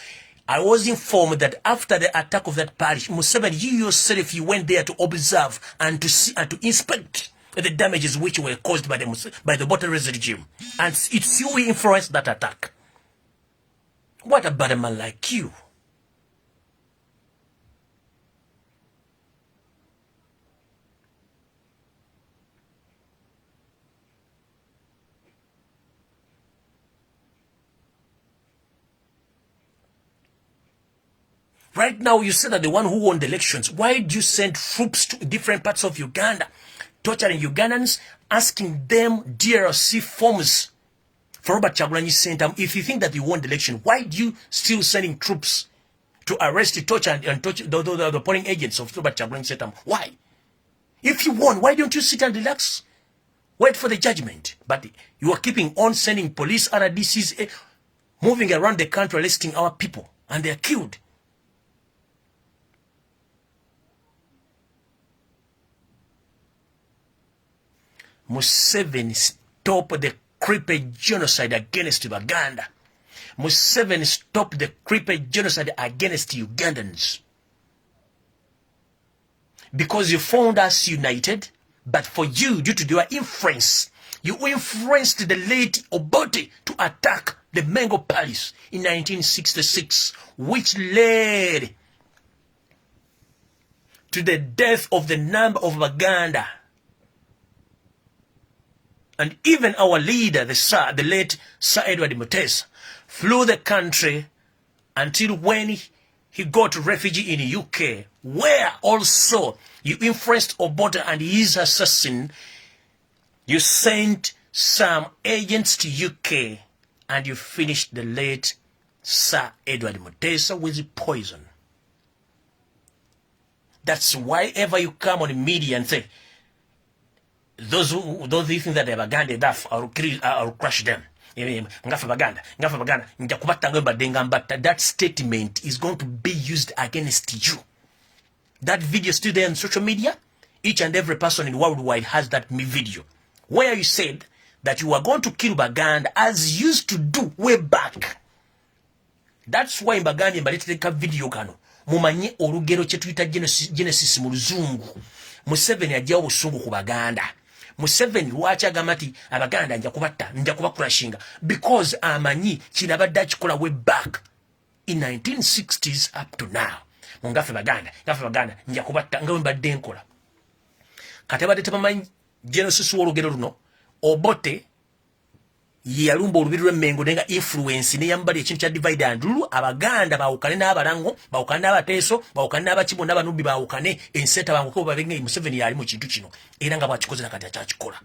I was informed that after the attack of that parish, Museveni, you yourself, you went there to observe and to see and to inspect the damages which were caused by the Obote's regime. And it's you who influenced that attack. What about a man like you? Right now, you said that the one who won the elections, why did you send troops to different parts of Uganda, torturing Ugandans, asking them DRC forms for Robert Kyagulanyi Center? If you think that you won the election, why do you still sending troops to arrest, torture, and torture the polling agents of Robert Kyagulanyi Center? Why? If you won, why don't you sit and relax? Wait for the judgment. But you are keeping on sending police, RDCs, moving around the country, arresting our people, and they are killed. Museveni, stop the creepy genocide against Baganda. Museveni, stop the creepy genocide against Ugandans. Because you found us united, but for you, due to your influence, you influenced the late Obote to attack the Mengo Palace in 1966, which led to the death of the number of Baganda. And even our leader, the late Sir Edward Mutesa, flew the country until when he got refugee in the UK, where also you influenced Obote and his assassin. You sent some agents to UK and you finished the late Sir Edward Mutesa with poison. That's why ever you come on the media and say, those who think that they're Baganda, I'll crush them. That statement is going to be used against you. That video still there on social media. Each and every person in worldwide has that video where you said that you are going to kill Baganda as you used to do way back. That's why in Baganda mbalete video kano mumanye olugero kye tuyita Genesis mu luzungu. Museveni ajja obusungu ku Baganda. Museveni lwaki agamba nti Abaganda nja kubatta, nja kubakurashinga, because amanyi kinabadde akikola way back in 1960s up to now. Ngafe Baganda nja kubatta nga mbadde nkola. Kati badde tamanyi Genesis wolugero luno Obote yalumba olubiri lw'Emmengo nenga influence ne yambali ekintu kya divide and rule. Abaganda bawukane n'abalango, bawukane n'abateeso, bawukane n'abakibo n'abanubbi, bawukane enseta banguko babenge. Museveni yali mu kintu kino era nga bwakikoze nakati akyakikola.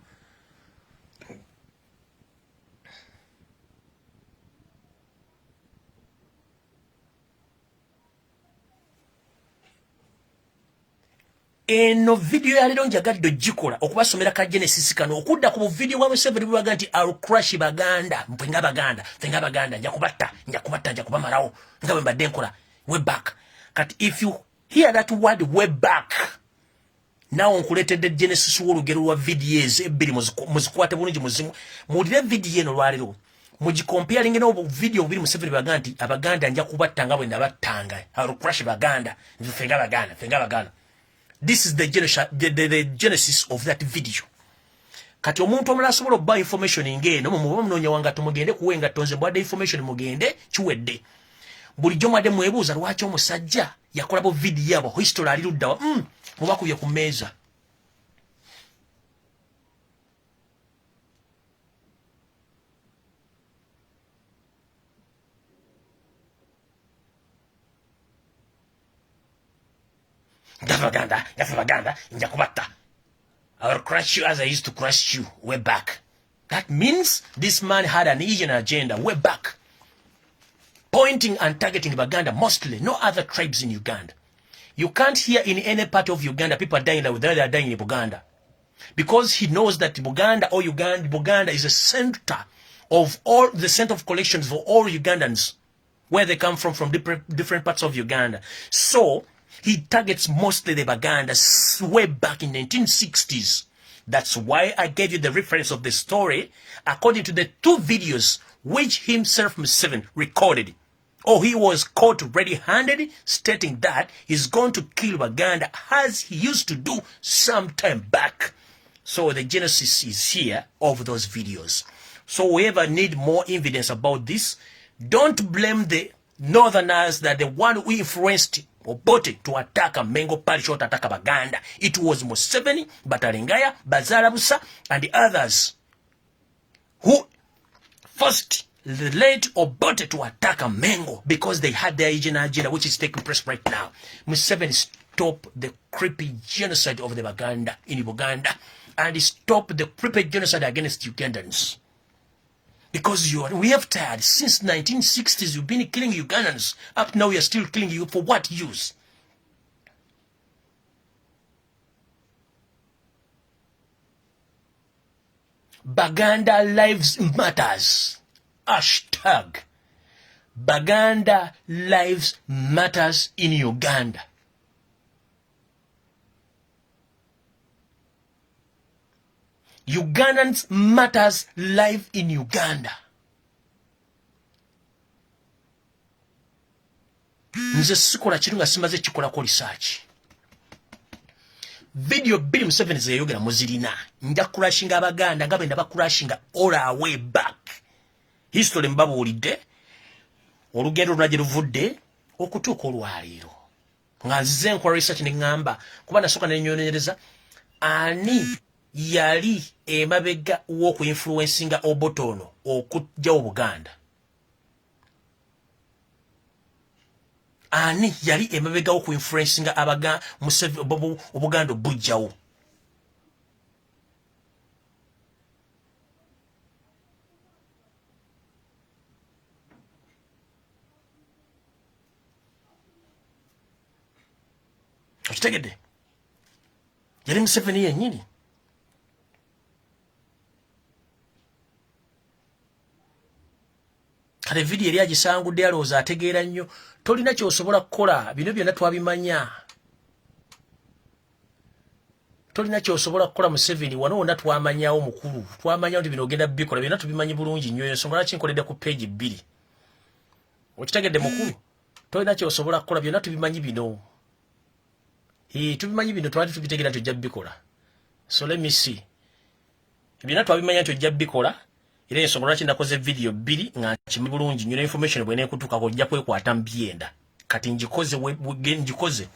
Eno video ya lero njagadde gikola okubasomera ka Genesis kano okudda ku video wa Museveni bwaga nti I'll crush Baganda, mpenga Baganda nja kubamarawo nga bwe mbadde nkola way back. Kati if you hear that word way back, now nkuletedde Genesis wolugero lwa videos ebbiri muzikwate bulungi muzimu mulire video eno lwalero mugicomparing no video biri Museveni bwaga nti Abaganda nja kubatta nga bwe ndabattanga, I'll crush Baganda, mpenga Baganda. This is the genesis of that video. Kati omuntu omulala asobola okuba information ng'eno muba munoonya wangato mugende kuwenga tonze mbwadde information mugende kiwedde. Bulijjo mwadde mwebuuza lwaki omusajja yakolabo video yabo history ali luddawa mubakubye ku mmeeza. Baganda, nja kubatta. I will crush you as I used to crush you way back. That means this man had an Asian agenda way back, pointing and targeting Baganda mostly, no other tribes in Uganda. You can't hear in any part of Uganda people are dying like they are dying in Buganda, because he knows that Buganda is a center of all the center of collections for all Ugandans, where they come from different parts of Uganda. So he targets mostly the Baganda way back in 1960s. That's why I gave you the reference of the story according to the two videos which himself Museveni recorded. He was caught ready-handed stating that he's going to kill Baganda as he used to do some time back. So the genesis is here of those videos. So whoever need more evidence about this, don't blame the northerners that the one who influenced Obote to attack Mengo parish or attack Baganda. It was Museveni, Batalengaya, Bazarabusa, and the others who forced the late Obote to attack Mengo because they had their agenda which is taking place right now. Museveni stop the creepy genocide of the Baganda in Uganda and stop the creepy genocide against Ugandans. Because we have tired. Since 1960s, you've been killing Ugandans. Up now, you're still killing you. For what use? Baganda lives matters. Hashtag. Baganda lives matters in Uganda. Ugandans matters live in Uganda. Nze sikola kirunga simaze kikola ko research. Video bili Museveni ze yogera muzirina. Nja kurashinga Abaganda ngabe ndaba kurashinga all our way back. History mbabuulidde. Olugendo lwaje luvudde okutuuka olwaliro. Nga nzize nkora research ne ngamba kuba nasooka ne nnyonyereza ani yali emabega w'oku influencinga Obotono okujja Obuganda? Ani yali emabega w'oku influencinga Obuganda bujjawo? Okitegedde? Yali Museveni yennyini. Kale video eri agisangudde alowooza ategeera nnyo. Tolina ky'osobola kukola. Bino byonna twabimanya. Tolina ky'osobola kukola Museveni. Wano wonna twamanyawo mukulu. Twamanya nti bino ogenda bikola. Byonna tubimanyi bulungi nnyo. Ensonga lwaki nkoledde ku page 2. Okitegedde mukulu? Tolina ky'osobola kukola. Byonna tubimanyi bino. Tubimanyi bino twali tubitegeera nti ojja bikola. So let me see. Byonna twabimanya nti ojja bikola. Era ensonga lwaki nakoze video 2 nga kimanyi bulungi nnyo information bwene kutuukako ojja kwekwata mbyenda. Kati njikoze.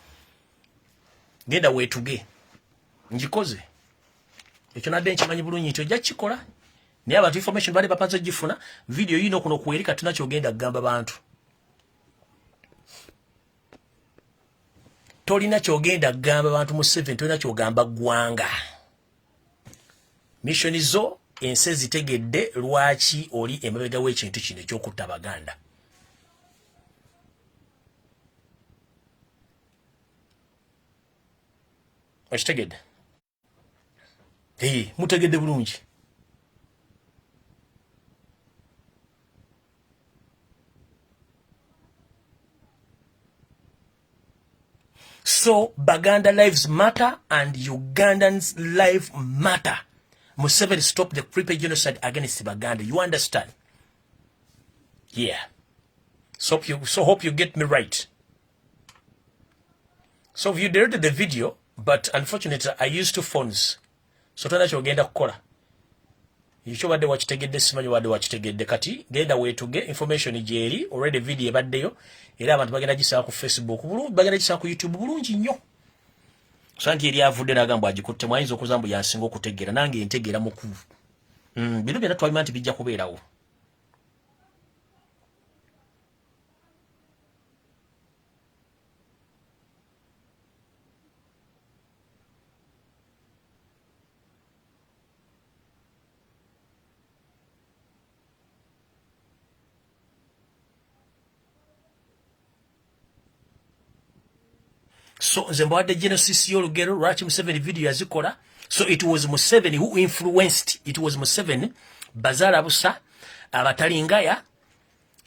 Genda weetuge. Njikoze. Ekyo nadde nkimanyi bulungi nti ojja kikola. Naye abantu information bali bapanze gifuna. Video yino kuno kuwerika tunakyo ogenda kugamba bantu. Tolina kyogenda kugamba bantu mu 7, tolina kyogamba ggwanga. Mission zo ense zitegedde lwaki oli emabega w'ekintu kino ekyokutta Baganda. Okitegedde? Mutegedde bulungi. So Baganda lives matter and Ugandans' life matter. Museveni stop the creepy genocide against Baganda. You understand? Yeah. So hope you get me right. So you deleted the video, but unfortunately I used 2 phones. So twana kyogenda kukola. Yicho badde wakitegedde simanyi wadde wakitegedde kati genda weetuge information gyeri already video ebaddeyo era abantu bagenda gisaba ku Facebook bulungi bagenda gisaba ku YouTube bulungi nnyo. So anti eri avudde n'agamba agikutte mwayinza okuzambu yansinga okutegeera nange ntegeera mukulu. Bino byonna twabimanya nti bijja kubeerawo. So Zimbabwe genocide y'olugero lwaki Museveni video yazikola. So it was Museveni who influenced. It was Museveni, Bazara Busa, Abatalingaya,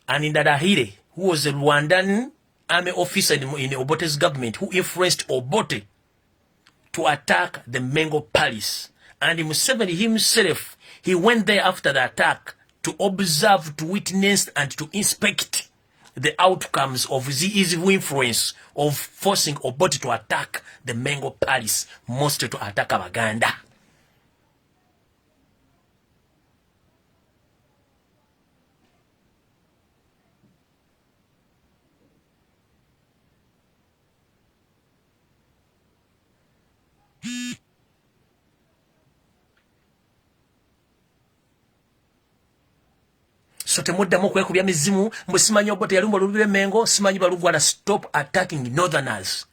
and Ndadahire, who was a Rwandan army officer in Obote's government, who influenced Obote to attack the Mengo Palace. And Museveni himself, he went there after the attack to observe, to witness, and to inspect the outcomes of his influence of forcing Obote to attack the Mengo Palace, mostly to attack Baganda. So temuddamu kwekubya mizimu mwe simanyi Obote yalumba olubire Mengo simanyi balugwala stop attacking northerners.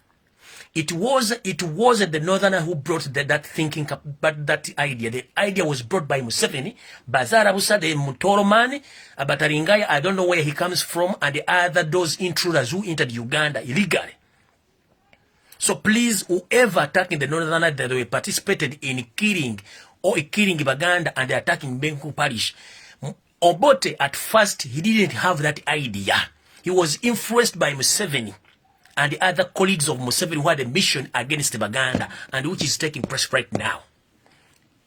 It wasn't the northerner who brought that thinking, but that idea. The idea was brought by Museveni, Bazara Busa, the Mutoromani, Abataringaya, I don't know where he comes from, and the those intruders who entered Uganda illegally. So please, whoever attacking the northerner that they participated in killing Baganda and attacking Mengo Parish, Obote at first he didn't have that idea. He was influenced by Museveni and the other colleagues of Museveni who had a mission against Baganda, and which is taking place right now.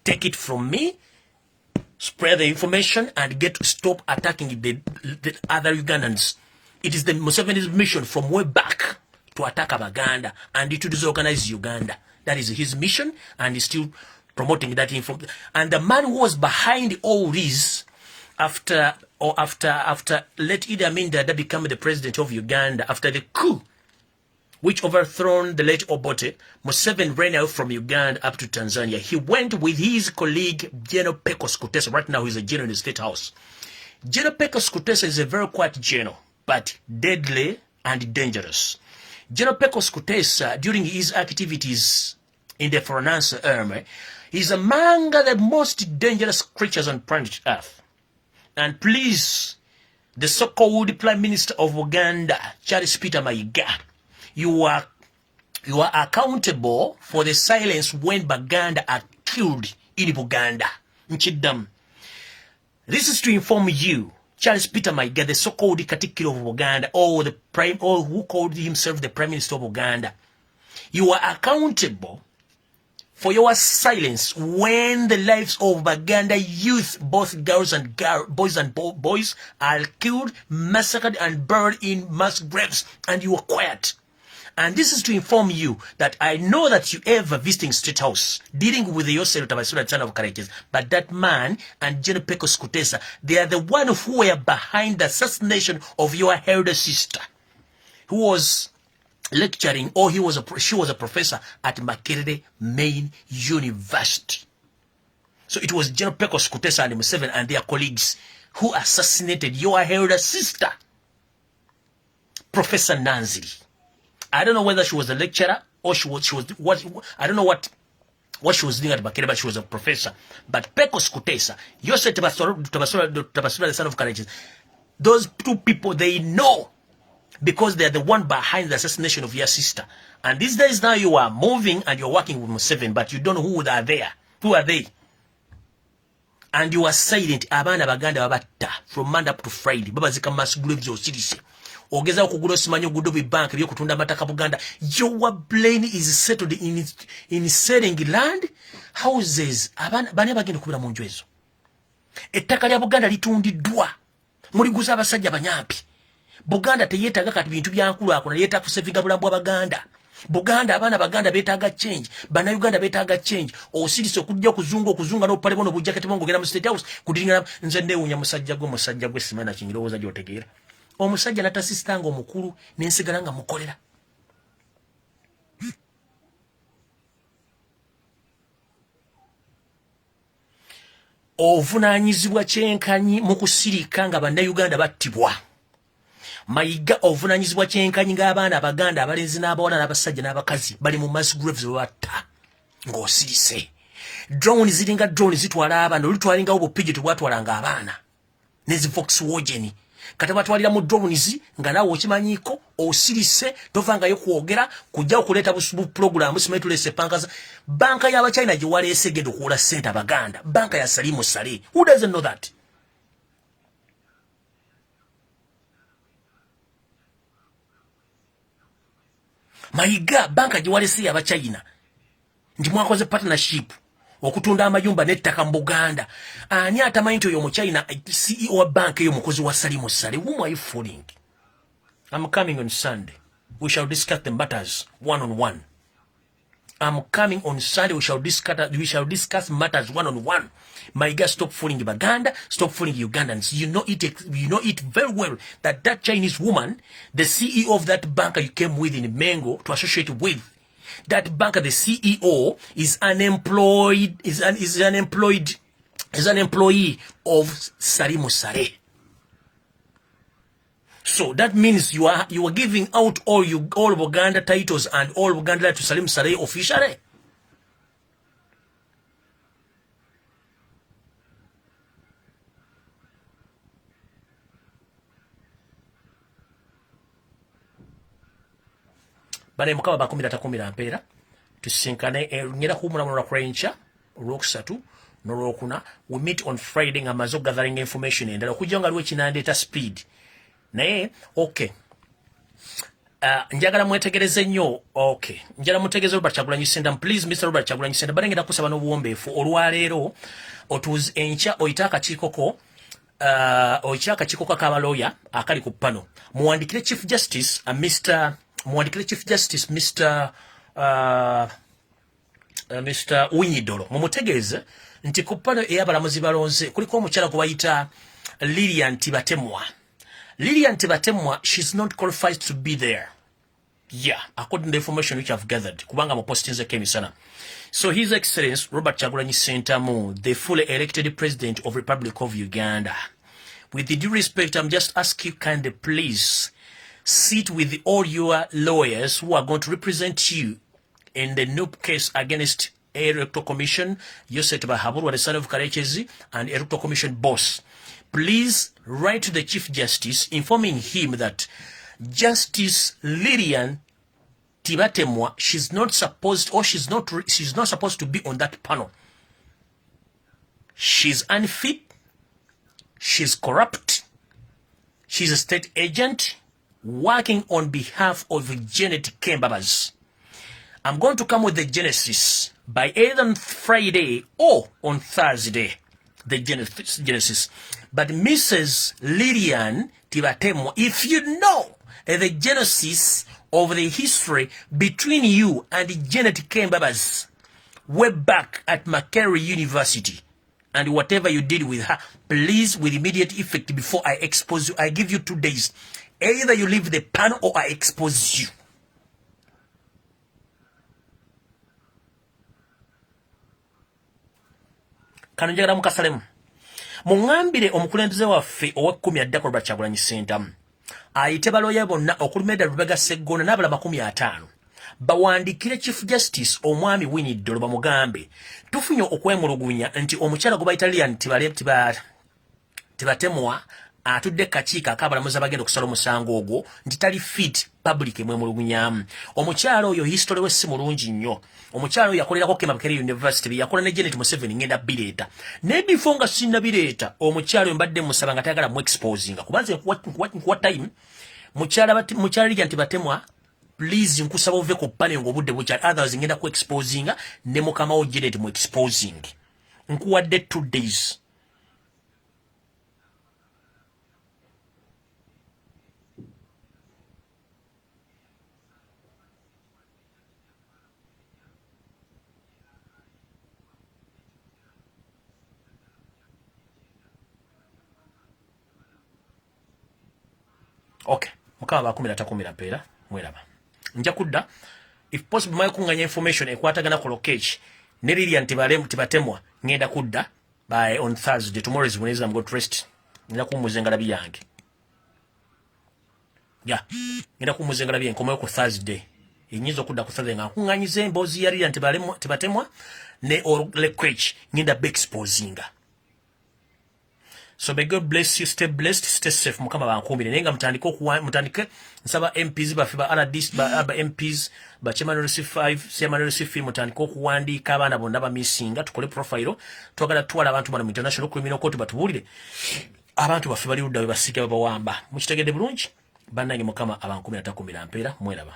Take it from me, spread the information, and get to stop attacking the other Ugandans. It is the Museveni's mission from way back to attack Baganda and to disorganize Uganda. That is his mission, and he's still promoting that info. And the man who was behind all this, after let Idi Amin Dada become the president of Uganda, after the coup, which overthrown the late Obote, Museveni ran out from Uganda up to Tanzania. He went with his colleague, General Pecos Kutesa. Right now, he's a general in the State House. General Pecos Kutesa is a very quiet general, but deadly and dangerous. General Pecos Kutesa, during his activities in the Finance Army, is among the most dangerous creatures on planet Earth. And please, the so-called Prime Minister of Uganda, Charles Peter Mayiga, you are accountable for the silence when Baganda are killed in Uganda. Nchidam. This is to inform you, Charles Peter Mayiga, the so-called Katikiro of Uganda, or who called himself the Prime Minister of Uganda. You are accountable for your silence when the lives of Baganda youth, both girls and boys, are killed, massacred, and buried in mass graves, and you are quiet. And this is to inform you that I know that you ever visiting State House, dealing with yourself, son of characters, but that man and General Pecos Kutesa, they are the one who were behind the assassination of your elder sister, who was lecturing, or she was a professor at Makerere Main University. So it was General Pecos Kutesa and Museveni and their colleagues who assassinated your elder sister, Professor Nanziri. I don't know whether she was a lecturer or she was what I don't know what she was doing at Makerere, but she was a professor. But Pecos Kutesa, Yosef Tabasura, the son of courageous, those two people, they know, because they are the one behind the assassination of your sister. And these days now you are moving and you're working with Museveni, but you don't know who are there. Who are they? And you are silent. Abana Baganda babata from Monday up to Friday. Baba zika mass graves or cities. Ogeza okugula simanyo gudobi bank byo kutunda mataka Buganda. Your brain is settled in selling land, houses. Abana bane bagenda kubira mu njwezo. Ettaka lya Buganda litundiddwa. Muliguza abasajja banyampi. Buganda teyetaga kati bintu byankulu akona yeta kusevinga bulambu Baganda. Buganda abana Baganda betaga change. Bana Uganda betaga change. Osirise okujja okuzunga no pale bono bujja kati bongo gera mu State House kudiringa nze ndewunya musajja gwe simana kinyirowoza gyotegeera. Omusajja natasistanga omukulu nensigala nga mukolera. Ovunanyizibwa kyenkanyi mu kusirika nga bana Uganda battibwa. Mayiga ovunanyizibwa kyenkanyi ng'abaana Abaganda abalenzi n'abawala n'abasajja n'abakazi bali mu mass graves batta ng'osirise. Drone ziringa drone zitwala abaana olutwalinga obupigi tubwatwalanga abaana nezi Volkswagen kati batwalira mu drones nga nawe okimanyiko osirise tovangayo kwogera kujja okuleeta busubu program simaye tulese pankaza banka y'aba China gye waleese genda okuwula ssente Abaganda banka ya Salimu Sale. Who doesn't know that? Mayiga banka gye waleese y'aba China ndi mwakoze partnership okutunda amayumba n'ettaka mu Buganda. Ani atamanyi nti oyo mu China CEO wa bank eyo mukozi wa Salimu Sale? Whom are you fooling? I'm coming on Sunday. We shall discuss the matters one-on-one. I'm coming on Sunday. We shall discuss matters one-on-one. Mayiga, stop fooling Baganda. Stop fooling Ugandans. You know it very well that that Chinese woman, the CEO of that bank you came with in Mengo to associate with, that banker, the CEO, is unemployed, is an employee of Salimu Sale. So that means you are giving out all Uganda titles and all Uganda to Salimu Sale officially. Bane mukaba bakumira takumira mpera tusinkane nyera kumuna mwana kwencha olwokusatu n'olwokuna. We meet on Friday nga mazo gathering information endala okujja nga lwe kinandeta speed naye okay. Njagala mwetegereze nnyo. Okay, njagala mutegereze Robert Kyagulanyi Ssentamu. Please Mr. Robert Kyagulanyi Ssentamu, balengera kusaba n'obuwombeefu olwaleero otuzi enkya oyita akakiikoko k'abaloya akali ku pano muwandikire Chief Justice Mr. Winyidolo mumutegeeze nti ku pano ey'abalamuzi balonze kuliko omukyala gwe bayita Lilian Tibatemwa. She's not qualified to be there. Yeah, according to the information which I've gathered, kubanga mo posting ze kemisana. So His Excellency Robert Kyagulanyi Ssentamu, the fully elected President of Republic of Uganda. With the due respect, I'm just asking you kindly please sit with all your lawyers who are going to represent you in the new case against Electoral Commission, Yosef Bahaburu, the son of Karechezi, and Electoral Commission boss. Please write to the Chief Justice informing him that Justice Lilian Tibatemwa, she's not supposed to be on that panel. She's unfit, she's corrupt, she's a state agent working on behalf of Janet Kembabas. I'm going to come with the genesis by either on Friday or on Thursday. The genesis. But Mrs. Lilian Tibatemwa, if you know the genesis of the history between you and Janet Kembabas way back at Makerere University and whatever you did with her, please, with immediate effect, before I expose you, I give you 2 days. Either you leave the panel or I expose you. Kanunjagala mukasalemu. Mungambire omukulembeze waffe owa 10 addako Robert Kyagulanyi Ssentamu. Ayite baloya bonna okulumeda Lubega Sseggona n'abalala 50 bawandikire Chief Justice omwami Winnie Dolo bamugambe tufunye okwemulugunya nti omukyala gwe bayita Lilian Tibatemwa atudde kakiiko akabalamuzi bagenda okusala omusango ogwo nti tali fit public emwemulugunyamu. Omukyala oyo history we si mulungi nnyo. Omukyala oyo yakolerako Makerere University yakola ne Janet Museveni ngenda bireeta. Ne before nga sinna bireeta omukyala oyo mbadde musaba nga tayagala mu exposinga. Kubanze what time mukyala Lilian Tibatemwa, please nkusaba ove ku panel ng'obudde bukyali, otherwise ngenda ku exposinga ne mukama wo Janet mu exposing. Nkuwadde 2 days. Okay, mukaba bakumira takumira pera mweraba. Nja kudda if possible mayo kunganya information ekwatagana ku location ne Lilian Tibatemwa ngenda kudda by on Thursday. Tomorrow is Wednesday, I'm going to rest. Ngenda kumuzengala biyange. Yeah, ngenda kumuzengala biyange komayo ku Thursday. Inyizo kudda ku Thursday nga kunganyize embozi ya Lilian Tibatemwa ne Olekwech ngenda be exposinga. So may God bless you, stay blessed, stay safe. Mukama bankumbire nenga mutandike nsaba MPs bafiba RDs ba MPs ba chairman RC5 chairman RC5 mutandike okuwandika abana bonna ba missinga tukole profile twagala twala abantu bana mu international criminal court batubulire abantu bafiba liruda basika babawamba mukitegede bulungi bannange mukama abankumbira takumbira mpera mweraba.